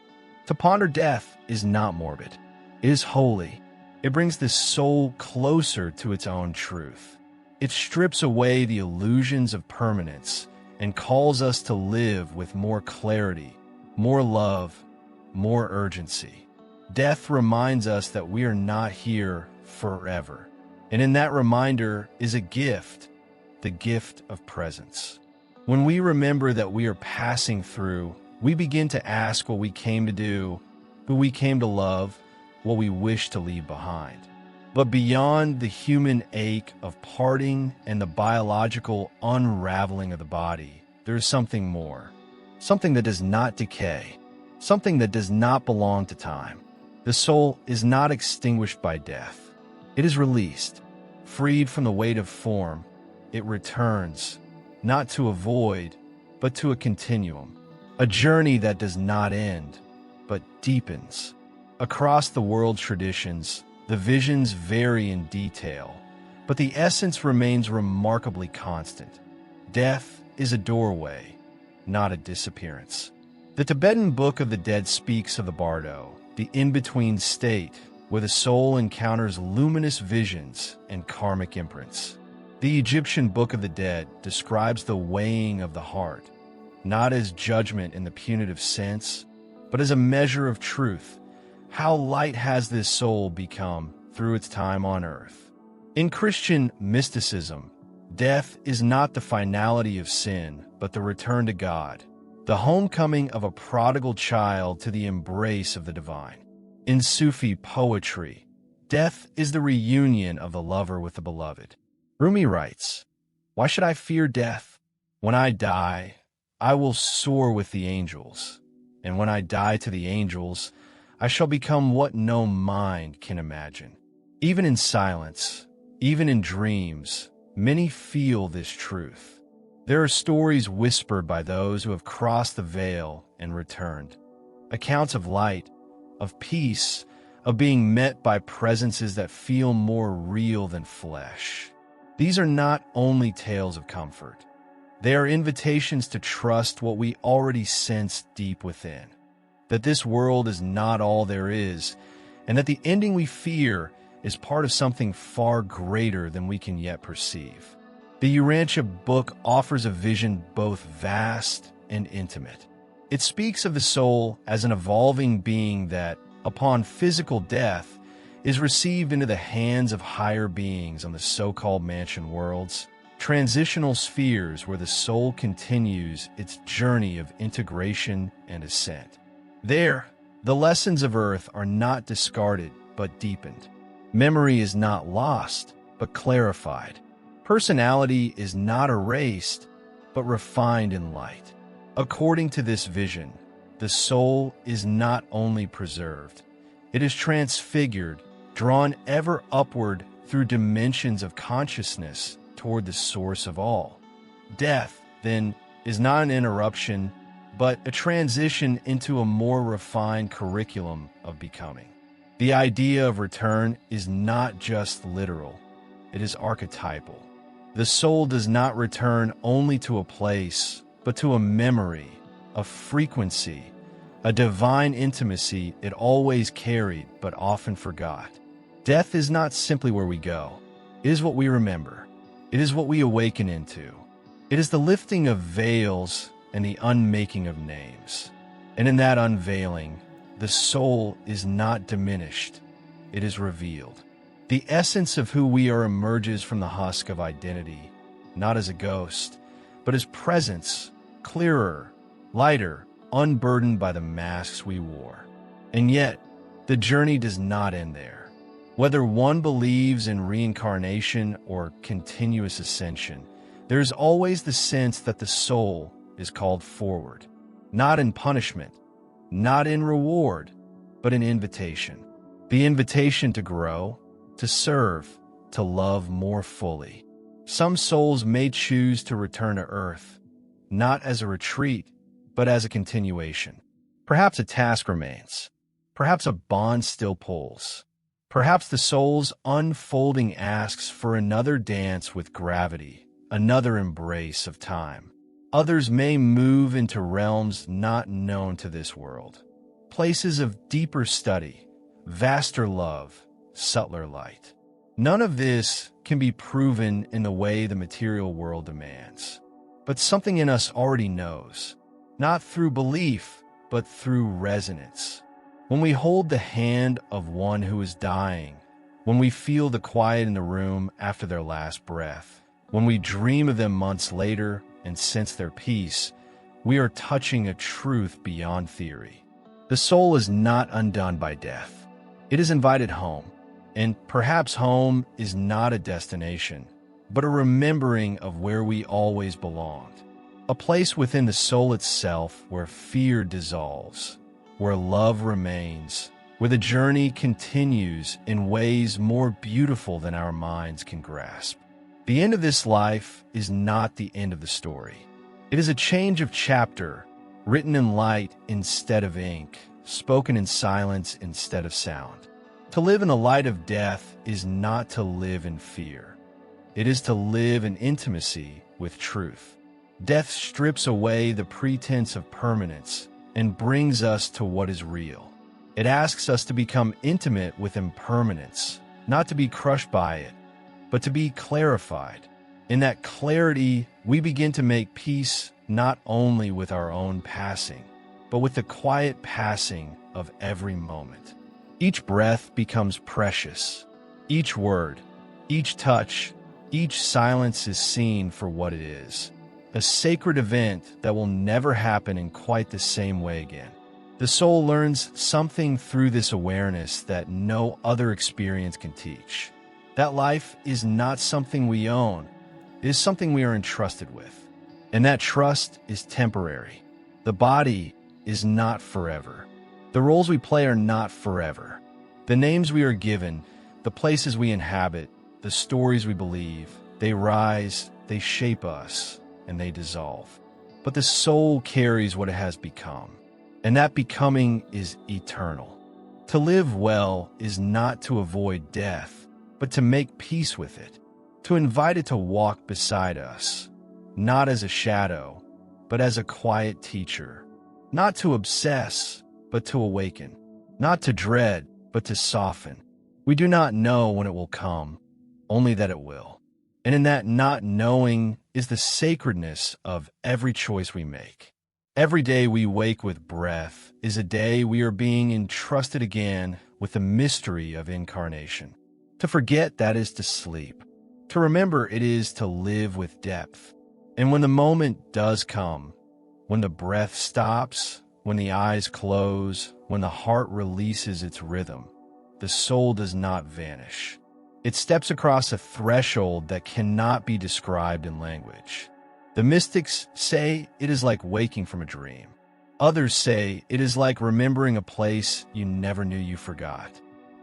To ponder death is not morbid. It is holy. It brings the soul closer to its own truth. It strips away the illusions of permanence and calls us to live with more clarity, more love, more urgency. Death reminds us that we are not here forever. And in that reminder is a gift, the gift of presence. When we remember that we are passing through, we begin to ask what we came to do, who we came to love, what we wish to leave behind. But beyond the human ache of parting and the biological unraveling of the body, there is something more, something that does not decay, something that does not belong to time. The soul is not extinguished by death. It is released, freed from the weight of form. It returns, not to a void, but to a continuum, a journey that does not end, but deepens. Across the world's traditions, the visions vary in detail, but the essence remains remarkably constant. Death is a doorway, not a disappearance. The Tibetan Book of the Dead speaks of the bardo, the in-between state, where the soul encounters luminous visions and karmic imprints. The Egyptian Book of the Dead describes the weighing of the heart, not as judgment in the punitive sense, but as a measure of truth. How light has this soul become through its time on earth? In Christian mysticism, death is not the finality of sin, but the return to God, the homecoming of a prodigal child to the embrace of the divine. In Sufi poetry, death is the reunion of the lover with the beloved. Rumi writes, "Why should I fear death? When I die, I will soar with the angels, and when I die to the angels, I shall become what no mind can imagine." Even in silence, even in dreams, many feel this truth. There are stories whispered by those who have crossed the veil and returned, accounts of light, of peace, of being met by presences that feel more real than flesh. These are not only tales of comfort. They are invitations to trust what we already sense deep within, that this world is not all there is, and that the ending we fear is part of something far greater than we can yet perceive. The Urantia Book offers a vision both vast and intimate. It speaks of the soul as an evolving being that, upon physical death, is received into the hands of higher beings on the so-called mansion worlds, transitional spheres where the soul continues its journey of integration and ascent. There, the lessons of Earth are not discarded but deepened. Memory is not lost but clarified. Personality is not erased but refined in light. According to this vision, the soul is not only preserved, it is transfigured, drawn ever upward through dimensions of consciousness toward the source of all. Death, then, is not an interruption, but a transition into a more refined curriculum of becoming. The idea of return is not just literal, it is archetypal. The soul does not return only to a place, but to a memory, a frequency, a divine intimacy it always carried but often forgot. Death is not simply where we go. It is what we remember. It is what we awaken into. It is the lifting of veils and the unmaking of names. And in that unveiling, the soul is not diminished. It is revealed. The essence of who we are emerges from the husk of identity, not as a ghost, but as presence, clearer, lighter, unburdened by the masks we wore. And yet, the journey does not end there. Whether one believes in reincarnation or continuous ascension, there is always the sense that the soul is called forward, not in punishment, not in reward, but in invitation. The invitation to grow, to serve, to love more fully. Some souls may choose to return to Earth, not as a retreat, but as a continuation. Perhaps a task remains. Perhaps a bond still pulls. Perhaps the soul's unfolding asks for another dance with gravity, another embrace of time. Others may move into realms not known to this world, places of deeper study, vaster love, subtler light. None of this can be proven in the way the material world demands, but something in us already knows, not through belief, but through resonance. When we hold the hand of one who is dying, when we feel the quiet in the room after their last breath, when we dream of them months later and sense their peace, we are touching a truth beyond theory. The soul is not undone by death. It is invited home, and perhaps home is not a destination, but a remembering of where we always belonged. A place within the soul itself where fear dissolves, where love remains, where the journey continues in ways more beautiful than our minds can grasp. The end of this life is not the end of the story. It is a change of chapter, written in light instead of ink, spoken in silence instead of sound. To live in the light of death is not to live in fear. It is to live in intimacy with truth. Death strips away the pretense of permanence and brings us to what is real. It asks us to become intimate with impermanence, not to be crushed by it, but to be clarified. In that clarity, we begin to make peace not only with our own passing, but with the quiet passing of every moment. Each breath becomes precious. Each word, each touch, each silence is seen for what it is. A sacred event that will never happen in quite the same way again. The soul learns something through this awareness that no other experience can teach. That life is not something we own. It is something we are entrusted with. And that trust is temporary. The body is not forever. The roles we play are not forever. The names we are given, the places we inhabit, the stories we believe, they rise, they shape us, and they dissolve. But the soul carries what it has become, and that becoming is eternal. To live well is not to avoid death, but to make peace with it, to invite it to walk beside us, not as a shadow, but as a quiet teacher, not to obsess, but to awaken, not to dread, but to soften. We do not know when it will come, only that it will. And in that not knowing is the sacredness of every choice we make. Every day we wake with breath is a day we are being entrusted again with the mystery of incarnation. To forget, that is to sleep. To remember, it is to live with depth. And when the moment does come, when the breath stops, when the eyes close, when the heart releases its rhythm, the soul does not vanish. It steps across a threshold that cannot be described in language. The mystics say it is like waking from a dream. Others say it is like remembering a place you never knew you forgot.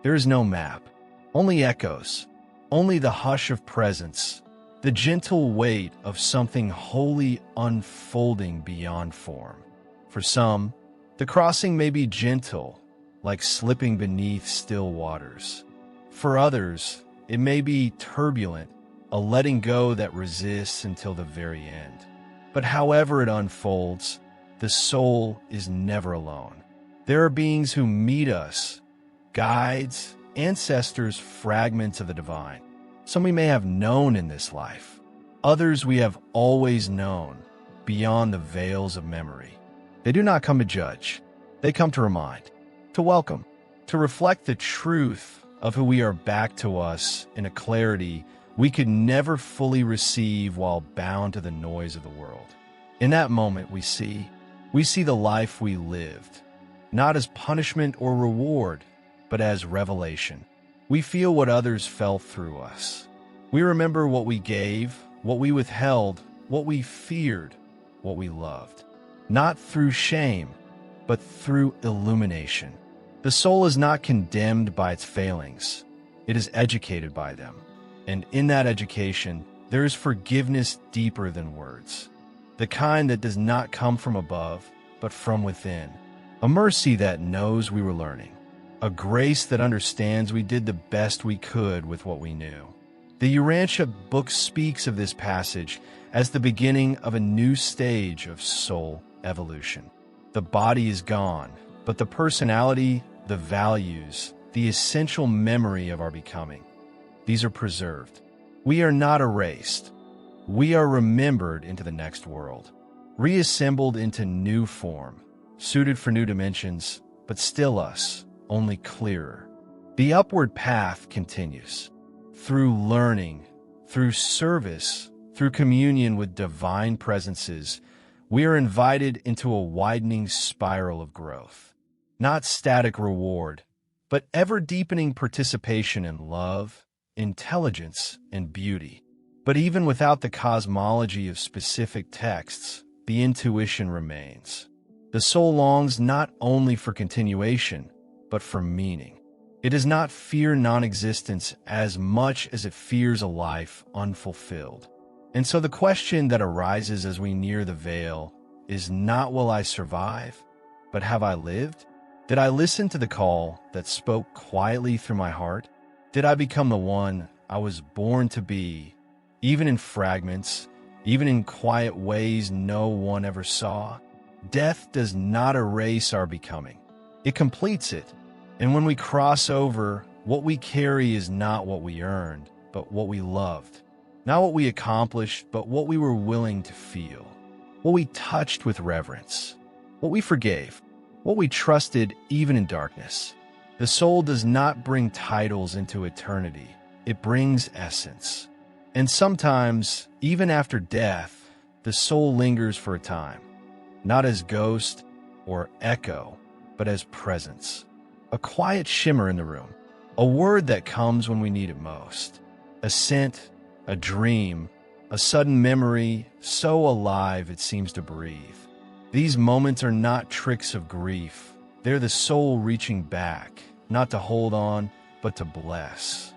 There is no map, only echoes, only the hush of presence, the gentle weight of something wholly unfolding beyond form. For some, the crossing may be gentle, like slipping beneath still waters. For others, it may be turbulent, a letting go that resists until the very end. But however it unfolds, the soul is never alone. There are beings who meet us, guides, ancestors, fragments of the divine. Some we may have known in this life. Others we have always known, beyond the veils of memory. They do not come to judge. They come to remind, to welcome, to reflect the truth of who we are back to us in a clarity we could never fully receive while bound to the noise of the world. In that moment we see the life we lived, not as punishment or reward, but as revelation. We feel what others felt through us. We remember what we gave, what we withheld, what we feared, what we loved. Not through shame, but through illumination. The soul is not condemned by its failings. It is educated by them. And in that education, there is forgiveness deeper than words. The kind that does not come from above, but from within. A mercy that knows we were learning. A grace that understands we did the best we could with what we knew. The Urantia Book speaks of this passage as the beginning of a new stage of soul evolution. The body is gone, but the personality, the values, the essential memory of our becoming, these are preserved. We are not erased. We are remembered into the next world, reassembled into new form, suited for new dimensions, but still us, only clearer. The upward path continues. Through learning, through service, through communion with divine presences, we are invited into a widening spiral of growth. Not static reward, but ever-deepening participation in love, intelligence, and beauty. But even without the cosmology of specific texts, the intuition remains. The soul longs not only for continuation, but for meaning. It does not fear non-existence as much as it fears a life unfulfilled. And so the question that arises as we near the veil is not will I survive, but have I lived? Did I listen to the call that spoke quietly through my heart? Did I become the one I was born to be, even in fragments, even in quiet ways no one ever saw? Death does not erase our becoming. It completes it. And when we cross over, what we carry is not what we earned, but what we loved. Not what we accomplished, but what we were willing to feel. What we touched with reverence. What we forgave. What we trusted even in darkness. The soul does not bring titles into eternity. It brings essence. And sometimes, even after death, the soul lingers for a time. Not as ghost or echo, but as presence. A quiet shimmer in the room. A word that comes when we need it most. A scent, a dream, a sudden memory, so alive it seems to breathe. These moments are not tricks of grief. They're the soul reaching back, not to hold on, but to bless.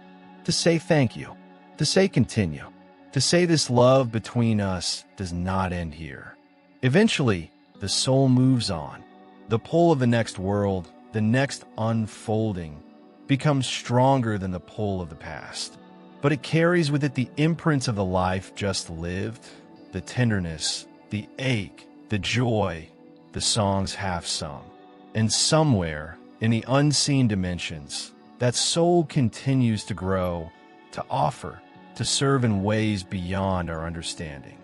To say thank you. To say continue. To say this love between us does not end here. Eventually, the soul moves on. The pull of the next world, the next unfolding, becomes stronger than the pull of the past. But it carries with it the imprints of the life just lived, the tenderness, the ache, the joy, the songs half sung. And somewhere, In the unseen dimensions, that soul continues to grow, to offer, to serve in ways beyond our understanding.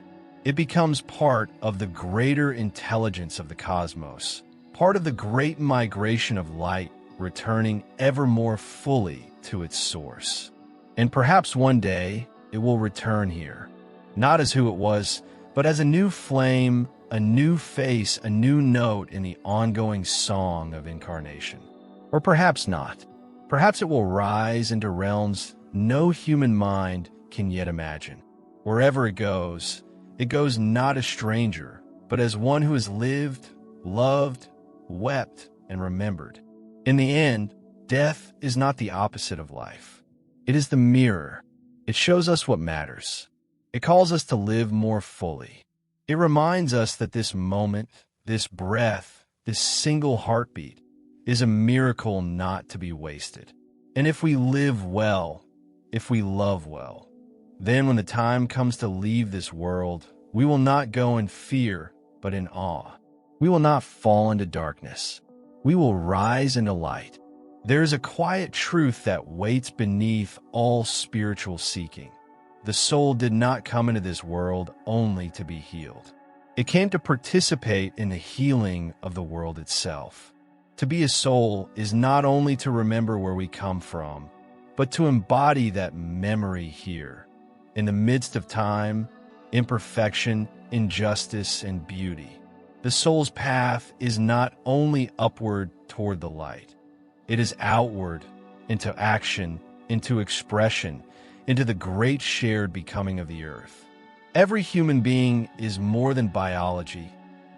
It becomes part of the greater intelligence of the cosmos, part of the great migration of light returning ever more fully to its source. And perhaps one day it will return here, not as who it was, but as a new flame, a new face, a new note in the ongoing song of incarnation. Or perhaps not. Perhaps it will rise into realms no human mind can yet imagine. Wherever it goes not a stranger, but as one who has lived, loved, wept, and remembered. In the end, death is not the opposite of life. It is the mirror. It shows us what matters. It calls us to live more fully. It reminds us that this moment, this breath, this single heartbeat is a miracle not to be wasted. And if we live well, if we love well, then when the time comes to leave this world, we will not go in fear, but in awe. We will not fall into darkness. We will rise into light. There is a quiet truth that waits beneath all spiritual seeking. The soul did not come into this world only to be healed. It came to participate in the healing of the world itself. To be a soul is not only to remember where we come from, but to embody that memory here, in the midst of time, imperfection, injustice, and beauty. The soul's path is not only upward toward the light. It is outward, into action, into expression, into the great shared becoming of the earth. Every human being is more than biology,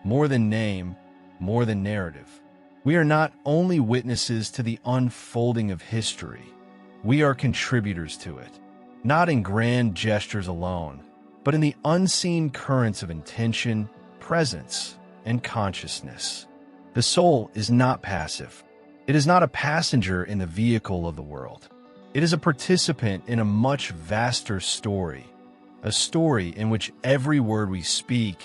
more than name, more than narrative. We are not only witnesses to the unfolding of history, we are contributors to it, not in grand gestures alone, but in the unseen currents of intention, presence, and consciousness. The soul is not passive. It is not a passenger in the vehicle of the world. It is a participant in a much vaster story, a story in which every word we speak,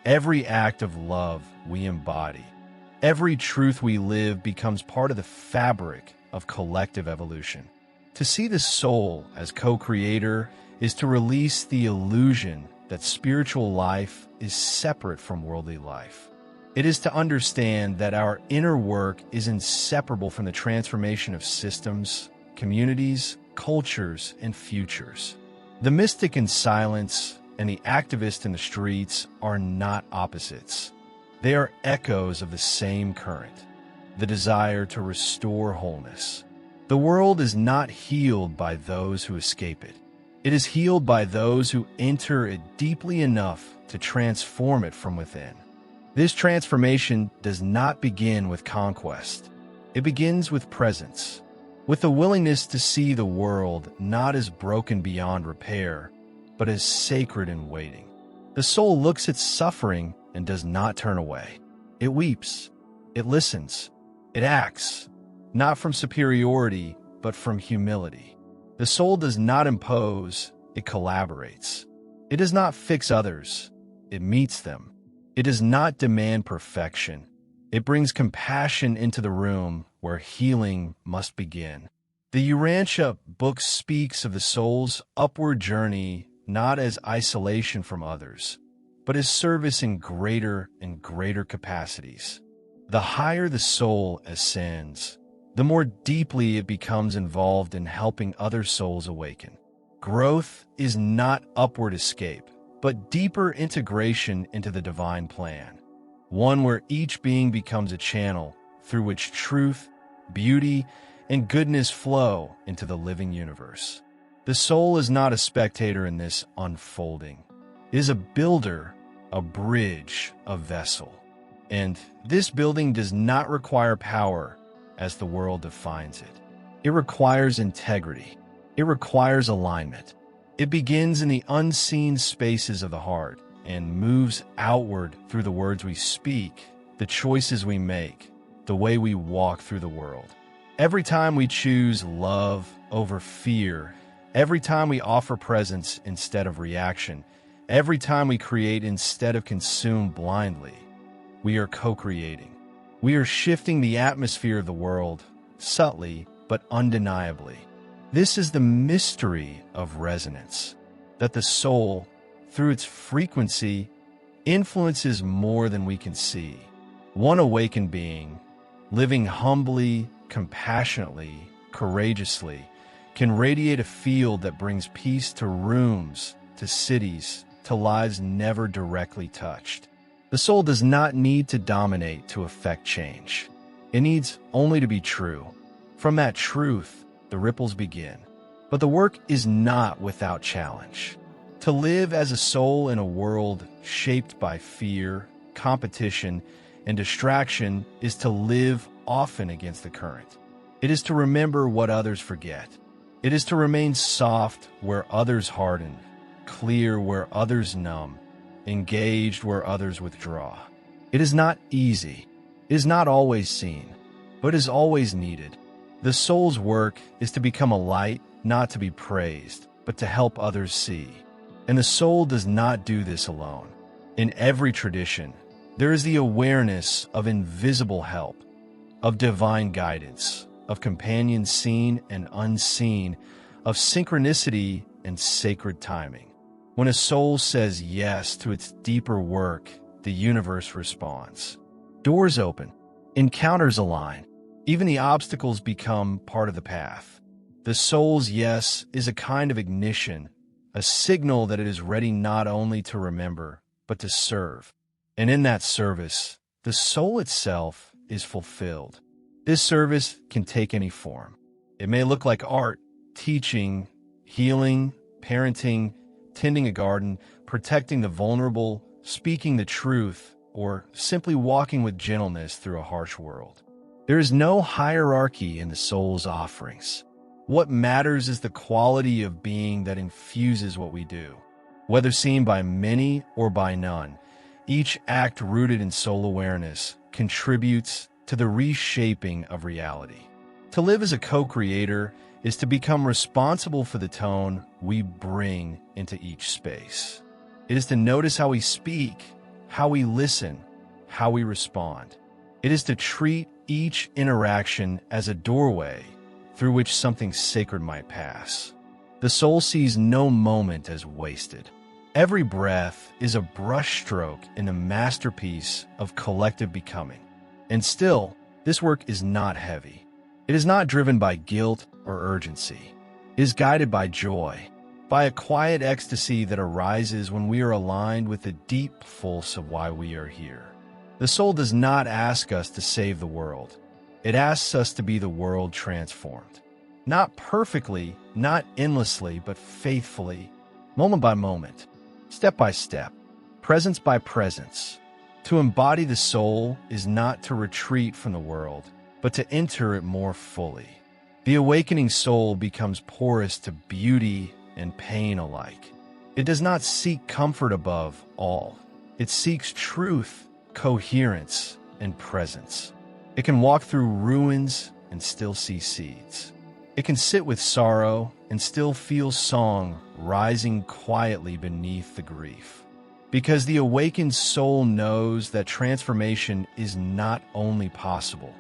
every act of love we embody, every truth we live becomes part of the fabric of collective evolution. To see the soul as co-creator is to release the illusion that spiritual life is separate from worldly life. It is to understand that our inner work is inseparable from the transformation of systems, communities, cultures, and futures. The mystic in silence and the activist in the streets are not opposites. They are echoes of the same current, the desire to restore wholeness. The world is not healed by those who escape it. It is healed by those who enter it deeply enough to transform it from within. This transformation does not begin with conquest. It begins with presence, with the willingness to see the world not as broken beyond repair, but as sacred in waiting. The soul looks at suffering and does not turn away. It weeps, it listens, it acts, not from superiority, but from humility. The soul does not impose, it collaborates. It does not fix others, it meets them. It does not demand perfection. It brings compassion into the room where healing must begin. The Urantia Book speaks of the soul's upward journey not as isolation from others, but as service in greater and greater capacities. The higher the soul ascends, the more deeply it becomes involved in helping other souls awaken. Growth is not upward escape, but deeper integration into the divine plan, one where each being becomes a channel through which truth, beauty, and goodness flow into the living universe. The soul is not a spectator in this unfolding. It is a builder, a bridge, a vessel. And this building does not require power as the world defines it. It requires integrity. It requires alignment. It begins in the unseen spaces of the heart and moves outward through the words we speak, the choices we make, the way we walk through the world. Every time we choose love over fear, every time we offer presence instead of reaction, every time we create instead of consume blindly, we are co-creating. We are shifting the atmosphere of the world, subtly but undeniably. This is the mystery of resonance, that the soul, through its frequency, influences more than we can see. One awakened being, living humbly, compassionately, courageously, can radiate a field that brings peace to rooms, to cities, to lives never directly touched. The soul does not need to dominate to affect change. It needs only to be true. From that truth, the ripples begin. But the work is not without challenge. To live as a soul in a world shaped by fear, competition, and distraction is to live often against the current. It is to remember what others forget. It is to remain soft where others harden, clear where others numb, engaged where others withdraw. It is not easy. It is not always seen, but is always needed. The soul's work is to become a light, not to be praised, but to help others see. And the soul does not do this alone. In every tradition, there is the awareness of invisible help, of divine guidance, of companions seen and unseen, of synchronicity and sacred timing. When a soul says yes to its deeper work, the universe responds. Doors open, encounters align, even the obstacles become part of the path. The soul's yes is a kind of ignition, a signal that it is ready not only to remember, but to serve. And in that service, the soul itself is fulfilled. This service can take any form. It may look like art, teaching, healing, parenting, tending a garden, protecting the vulnerable, speaking the truth, or simply walking with gentleness through a harsh world. There is no hierarchy in the soul's offerings. What matters is the quality of being that infuses what we do. Whether seen by many or by none, each act rooted in soul awareness contributes to the reshaping of reality. To live as a co-creator is to become responsible for the tone we bring into each space. It is to notice how we speak, how we listen, how we respond. It is to treat each interaction as a doorway through which something sacred might pass. The soul sees no moment as wasted. Every breath is a brushstroke in the masterpiece of collective becoming. And still, this work is not heavy. It is not driven by guilt or urgency. It is guided by joy, by a quiet ecstasy that arises when we are aligned with the deep pulse of why we are here. The soul does not ask us to save the world. It asks us to be the world transformed. Not perfectly, not endlessly, but faithfully, moment by moment, step by step, presence by presence. To embody the soul is not to retreat from the world, but to enter it more fully. The awakening soul becomes porous to beauty and pain alike. It does not seek comfort above all. It seeks truth, coherence, and presence. It can walk through ruins and still see seeds. It can sit with sorrow and still feel song rising quietly beneath the grief. Because the awakened soul knows that transformation is not only possible,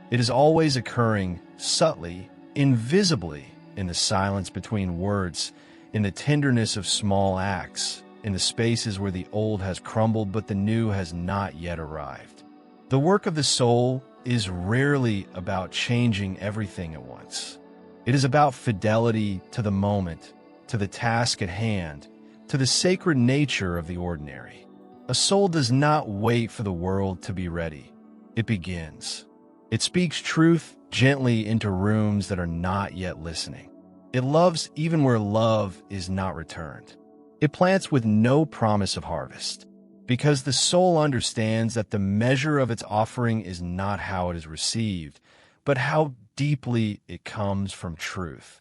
it is always occurring subtly, invisibly, in the silence between words, in the tenderness of small acts, in the spaces where the old has crumbled but the new has not yet arrived. The work of the soul is rarely about changing everything at once. It is about fidelity to the moment, to the task at hand, to the sacred nature of the ordinary. A soul does not wait for the world to be ready. It begins. It speaks truth gently into rooms that are not yet listening. It loves even where love is not returned. It plants with no promise of harvest, because the soul understands that the measure of its offering is not how it is received, but how deeply it comes from truth.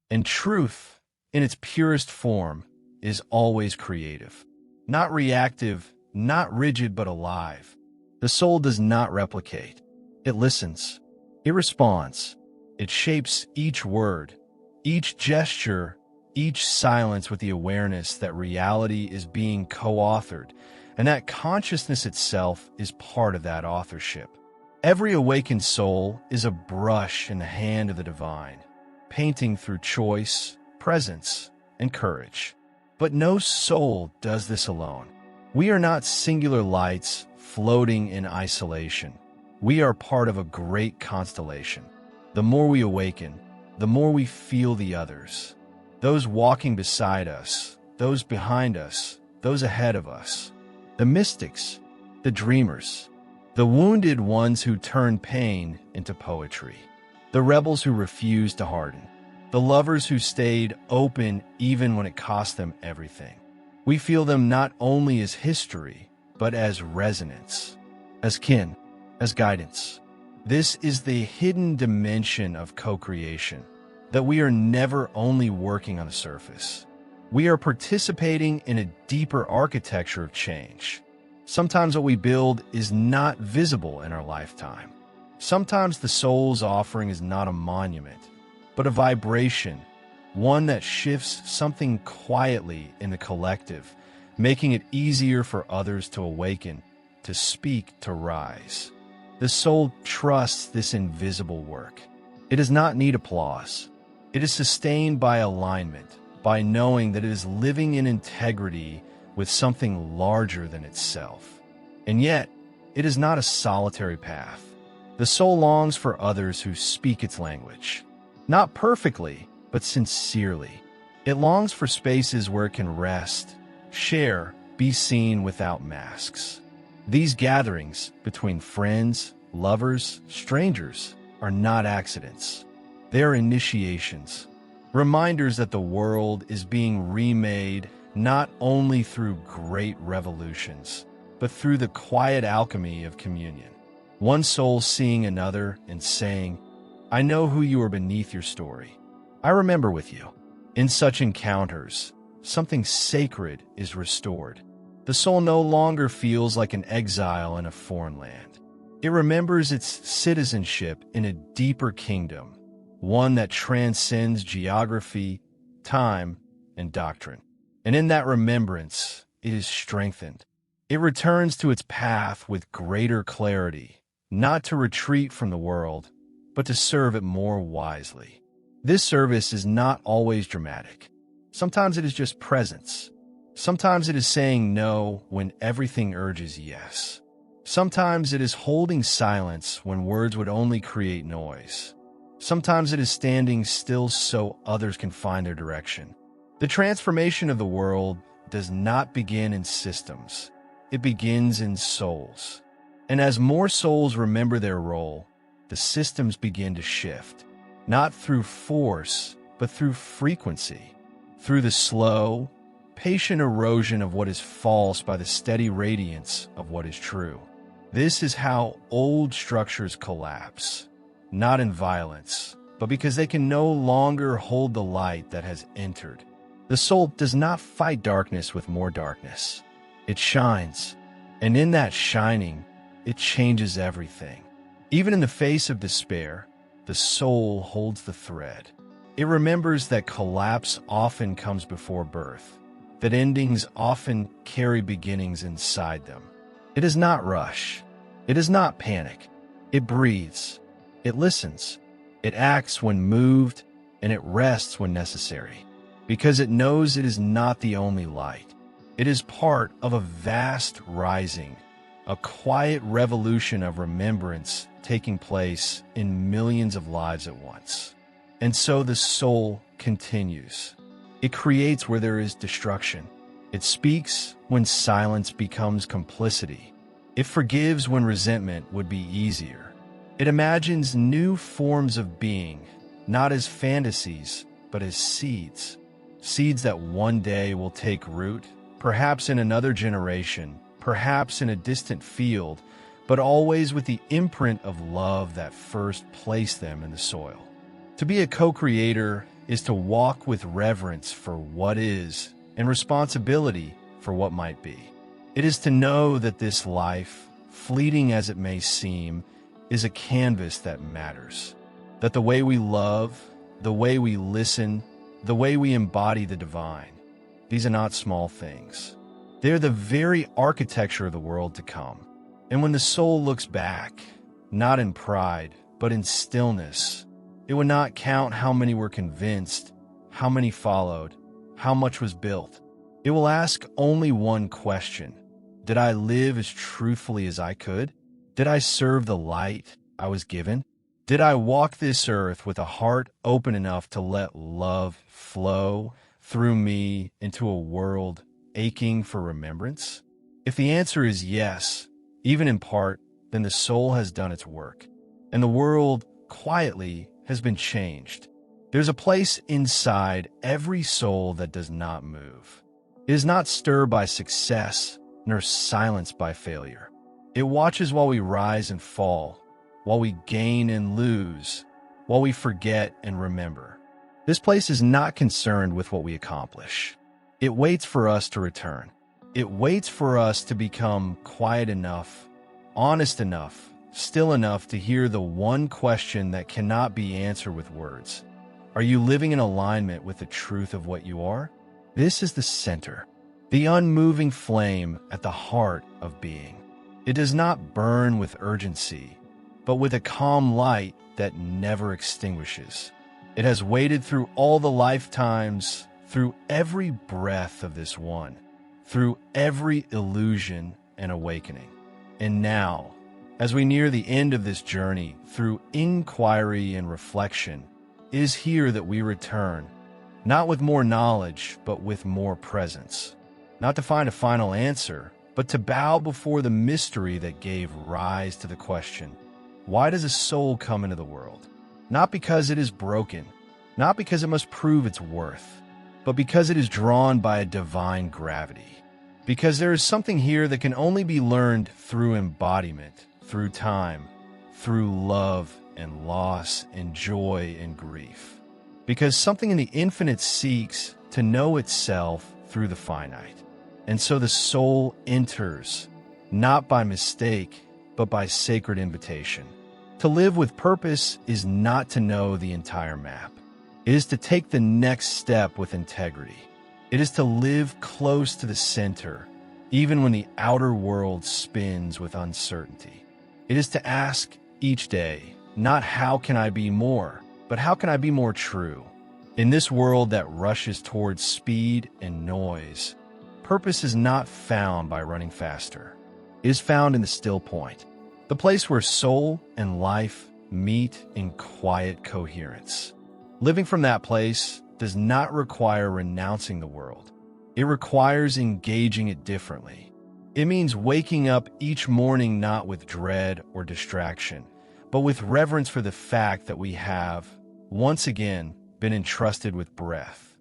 And truth, in its purest form, is always creative, not reactive, not rigid, but alive. The soul does not replicate. It listens. It responds. It shapes each word, each gesture, each silence with the awareness that reality is being co-authored, and that consciousness itself is part of that authorship. Every awakened soul is a brush in the hand of the divine, painting through choice, presence, and courage. But no soul does this alone. We are not singular lights floating in isolation. We are part of a great constellation. The more we awaken, the more we feel the others. Those walking beside us, those behind us, those ahead of us. The mystics, the dreamers, the wounded ones who turn pain into poetry. The rebels who refused to harden. The lovers who stayed open even when it cost them everything. We feel them not only as history, but as resonance, as kin, as guidance. This is the hidden dimension of co-creation, that we are never only working on the surface. We are participating in a deeper architecture of change. Sometimes what we build is not visible in our lifetime. Sometimes the soul's offering is not a monument, but a vibration, one that shifts something quietly in the collective, making it easier for others to awaken, to speak, to rise. The soul trusts this invisible work. It does not need applause. It is sustained by alignment, by knowing that it is living in integrity with something larger than itself. And yet, it is not a solitary path. The soul longs for others who speak its language. Not perfectly, but sincerely. It longs for spaces where it can rest, share, be seen without masks. These gatherings between friends, lovers, strangers are not accidents. They are initiations, reminders that the world is being remade not only through great revolutions, but through the quiet alchemy of communion. One soul seeing another and saying, "I know who you are beneath your story. I remember with you." In such encounters, something sacred is restored. The soul no longer feels like an exile in a foreign land. It remembers its citizenship in a deeper kingdom, one that transcends geography, time, and doctrine. And in that remembrance, it is strengthened. It returns to its path with greater clarity, not to retreat from the world, but to serve it more wisely. This service is not always dramatic. Sometimes it is just presence. Sometimes it is saying no when everything urges yes. Sometimes it is holding silence when words would only create noise. Sometimes it is standing still so others can find their direction. The transformation of the world does not begin in systems. It begins in souls. And as more souls remember their role, the systems begin to shift, not through force, but through frequency, through the slow, patient erosion of what is false by the steady radiance of what is true. This is how old structures collapse, not in violence, but because they can no longer hold the light that has entered. The soul does not fight darkness with more darkness. It shines, and in that shining, it changes everything. Even in the face of despair, the soul holds the thread. It remembers that collapse often comes before birth, that endings often carry beginnings inside them. It does not rush. It does not panic. It breathes. It listens. It acts when moved, and it rests when necessary, because it knows it is not the only light. It is part of a vast rising, a quiet revolution of remembrance taking place in millions of lives at once. And so the soul continues. It creates where there is destruction. It speaks when silence becomes complicity. It forgives when resentment would be easier. It imagines new forms of being, not as fantasies, but as seeds. Seeds that one day will take root, perhaps in another generation, perhaps in a distant field, but always with the imprint of love that first placed them in the soil. To be a co-creator is to walk with reverence for what is and responsibility for what might be. It is to know that this life, fleeting as it may seem, is a canvas that matters. That the way we love, the way we listen, the way we embody the divine, these are not small things. They're the very architecture of the world to come. And when the soul looks back, not in pride, but in stillness. It would not count how many were convinced, how many followed, how much was built. It will ask only one question. Did I live as truthfully as I could? Did I serve the light I was given? Did I walk this earth with a heart open enough to let love flow through me into a world aching for remembrance? If the answer is yes, even in part, then the soul has done its work, and the world, quietly, has been changed. There's a place inside every soul that does not move. It is not stirred by success, nor silenced by failure. It watches while we rise and fall, while we gain and lose, while we forget and remember. This place is not concerned with what we accomplish. It waits for us to return. It waits for us to become quiet enough, honest enough, still enough to hear the one question that cannot be answered with words. Are you living in alignment with the truth of what you are? This is the center, the unmoving flame at the heart of being. It does not burn with urgency, but with a calm light that never extinguishes. It has waited through all the lifetimes, through every breath of this one, through every illusion and awakening. And now, as we near the end of this journey, through inquiry and reflection, it is here that we return, not with more knowledge, but with more presence. Not to find a final answer, but to bow before the mystery that gave rise to the question, why does a soul come into the world? Not because it is broken, not because it must prove its worth, but because it is drawn by a divine gravity. Because there is something here that can only be learned through embodiment, through time, through love and loss and joy and grief. Because something in the infinite seeks to know itself through the finite. And so the soul enters, not by mistake, but by sacred invitation. To live with purpose is not to know the entire map. It is to take the next step with integrity. It is to live close to the center, even when the outer world spins with uncertainty. It is to ask each day, not how can I be more, but how can I be more true? In this world that rushes towards speed and noise, purpose is not found by running faster. It is found in the still point, the place where soul and life meet in quiet coherence. Living from that place does not require renouncing the world. It requires engaging it differently. It means waking up each morning not with dread or distraction, but with reverence for the fact that we have, once again, been entrusted with breath.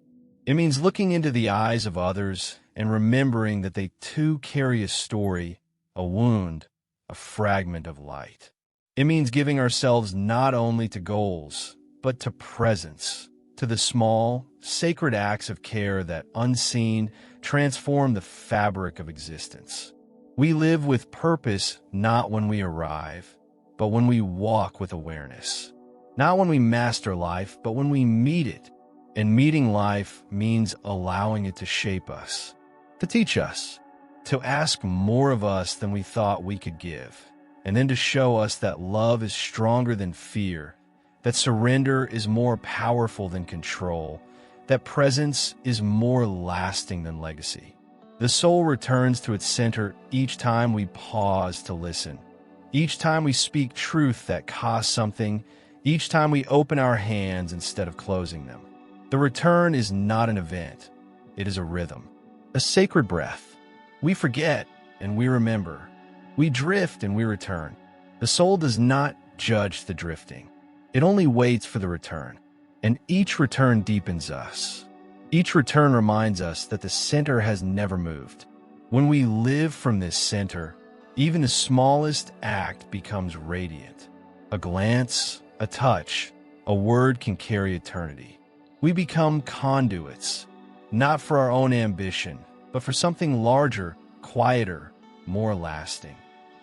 It means looking into the eyes of others and remembering that they too carry a story, a wound, a fragment of light. It means giving ourselves not only to goals, but to presence, to the small, sacred acts of care that, unseen, transform the fabric of existence. We live with purpose not when we arrive, but when we walk with awareness. Not when we master life, but when we meet it. And meeting life means allowing it to shape us, to teach us, to ask more of us than we thought we could give, and then to show us that love is stronger than fear, that surrender is more powerful than control, that presence is more lasting than legacy. The soul returns to its center each time we pause to listen, each time we speak truth that costs something, each time we open our hands instead of closing them. The return is not an event. It is a rhythm, a sacred breath. We forget and we remember. We drift and we return. The soul does not judge the drifting. It only waits for the return. And each return deepens us. Each return reminds us that the center has never moved. When we live from this center, even the smallest act becomes radiant. A glance, a touch, a word can carry eternity. We become conduits, not for our own ambition, but for something larger, quieter, more lasting.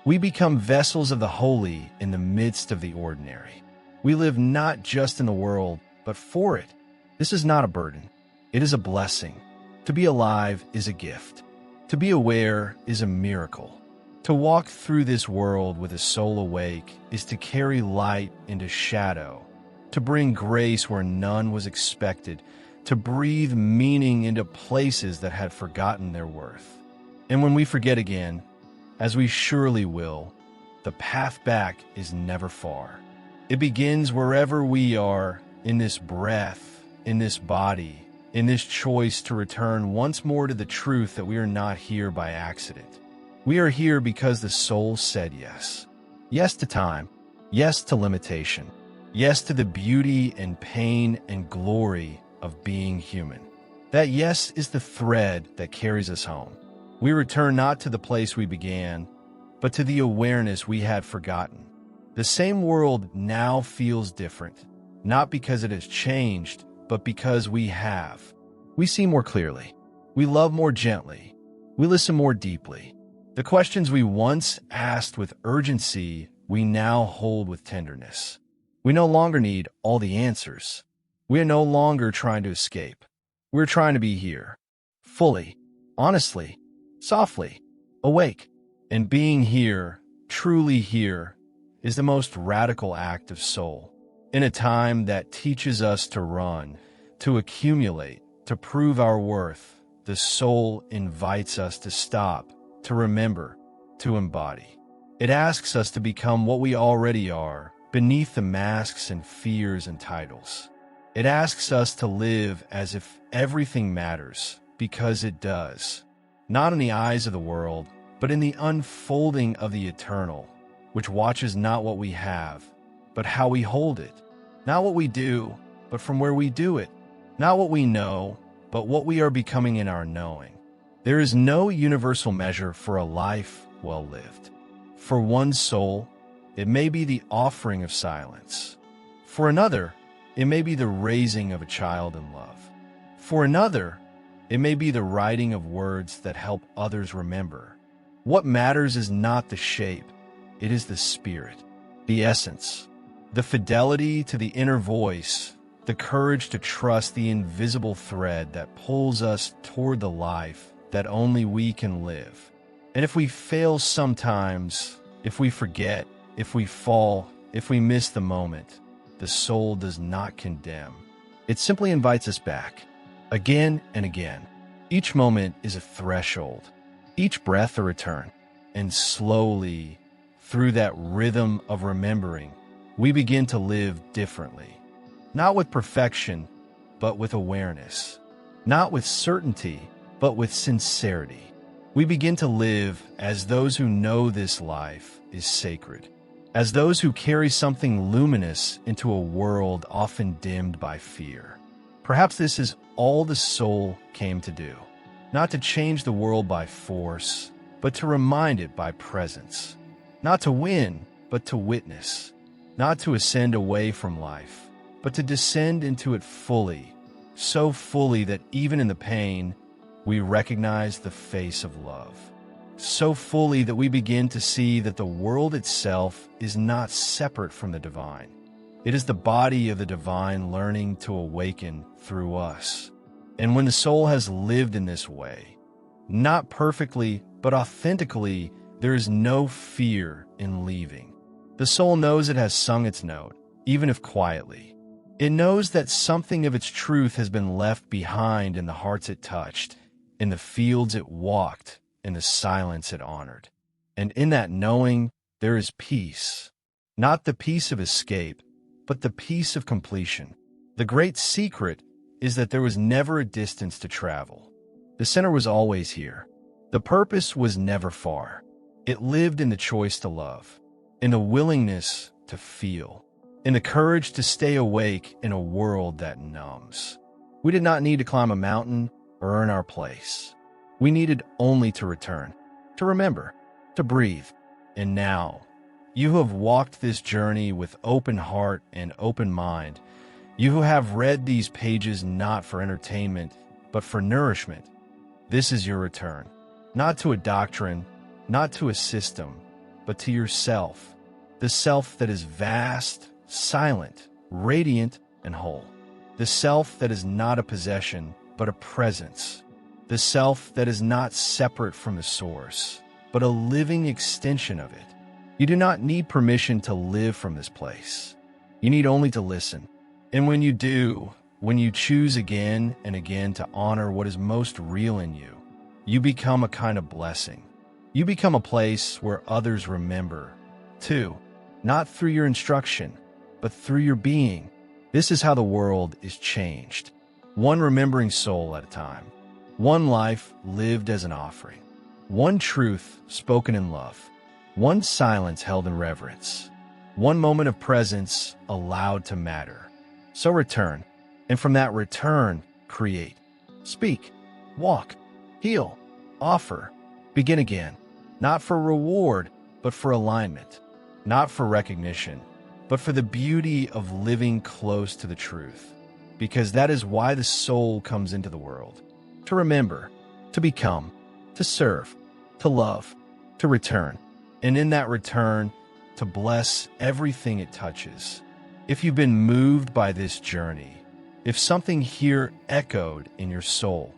We become vessels of the holy in the midst of the ordinary. We live not just in the world, but for it. This is not a burden. It is a blessing. To be alive is a gift. To be aware is a miracle. To walk through this world with a soul awake is to carry light into shadow, to bring grace where none was expected, to breathe meaning into places that had forgotten their worth. And when we forget again, as we surely will, the path back is never far. It begins wherever we are, in this breath, in this body, in this choice to return once more to the truth that we are not here by accident. We are here because the soul said yes. Yes to time. Yes to limitation. Yes to the beauty and pain and glory of being human. That yes is the thread that carries us home. We return not to the place we began, but to the awareness we had forgotten. The same world now feels different, not because it has changed, but because we have. We see more clearly. We love more gently. We listen more deeply. The questions we once asked with urgency, we now hold with tenderness. We no longer need all the answers. We are no longer trying to escape. We're trying to be here, fully, honestly, softly, awake. And being here, truly here, is the most radical act of soul. In a time that teaches us to run, to accumulate, to prove our worth, the soul invites us to stop, to remember, to embody. It asks us to become what we already are, beneath the masks and fears and titles. It asks us to live as if everything matters, because it does. Not in the eyes of the world, but in the unfolding of the eternal, which watches not what we have, but how we hold it. Not what we do, but from where we do it. Not what we know, but what we are becoming in our knowing. There is no universal measure for a life well lived. For one soul, it may be the offering of silence. For another, it may be the raising of a child in love. For another, it may be the writing of words that help others remember. What matters is not the shape, it is the spirit, the essence, the fidelity to the inner voice, the courage to trust the invisible thread that pulls us toward the life that only we can live. And if we fail sometimes, if we forget, if we fall, if we miss the moment, the soul does not condemn. It simply invites us back, again and again. Each moment is a threshold, each breath a return, and slowly, through that rhythm of remembering, we begin to live differently. Not with perfection, but with awareness. Not with certainty, but with sincerity. We begin to live as those who know this life is sacred, as those who carry something luminous into a world often dimmed by fear. Perhaps this is all the soul came to do, not to change the world by force, but to remind it by presence. Not to win, but to witness. Not to ascend away from life, but to descend into it fully, so fully that even in the pain, we recognize the face of love. So fully that we begin to see that the world itself is not separate from the divine. It is the body of the divine learning to awaken through us. And when the soul has lived in this way, not perfectly, but authentically, there is no fear in leaving. The soul knows it has sung its note, even if quietly. It knows that something of its truth has been left behind in the hearts it touched, in the fields it walked, in the silence it honored. And in that knowing, there is peace. Not the peace of escape, but the peace of completion. The great secret is that there was never a distance to travel. The center was always here. The purpose was never far. It lived in the choice to love, in the willingness to feel, in the courage to stay awake in a world that numbs. We did not need to climb a mountain or earn our place. We needed only to return, to remember, to breathe. And now, you who have walked this journey with open heart and open mind, you who have read these pages not for entertainment, but for nourishment, this is your return. Not to a doctrine, not to a system, but to yourself, the self that is vast, silent, radiant, and whole. The self that is not a possession, but a presence. The self that is not separate from the source, but a living extension of it. You do not need permission to live from this place. You need only to listen. And when you do, when you choose again and again to honor what is most real in you, you become a kind of blessing. You become a place where others remember, too, not through your instruction, but through your being. This is how the world is changed, one remembering soul at a time, one life lived as an offering, one truth spoken in love, one silence held in reverence, one moment of presence allowed to matter. So return, and from that return, create, speak, walk, heal, offer, begin again, not for reward, but for alignment, not for recognition, but for the beauty of living close to the truth, because that is why the soul comes into the world, to remember, to become, to serve, to love, to return, and in that return, to bless everything it touches. If you've been moved by this journey, if something here echoed in your soul,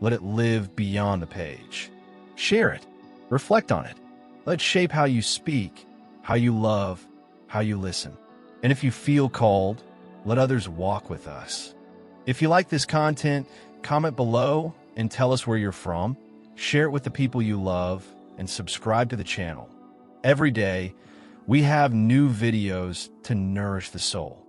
let it live beyond the page. Share it, reflect on it, let it shape how you speak, how you love, how you listen. And if you feel called, let others walk with us. If you like this content, comment below and tell us where you're from. Share it with the people you love and subscribe to the channel. Every day, we have new videos to nourish the soul.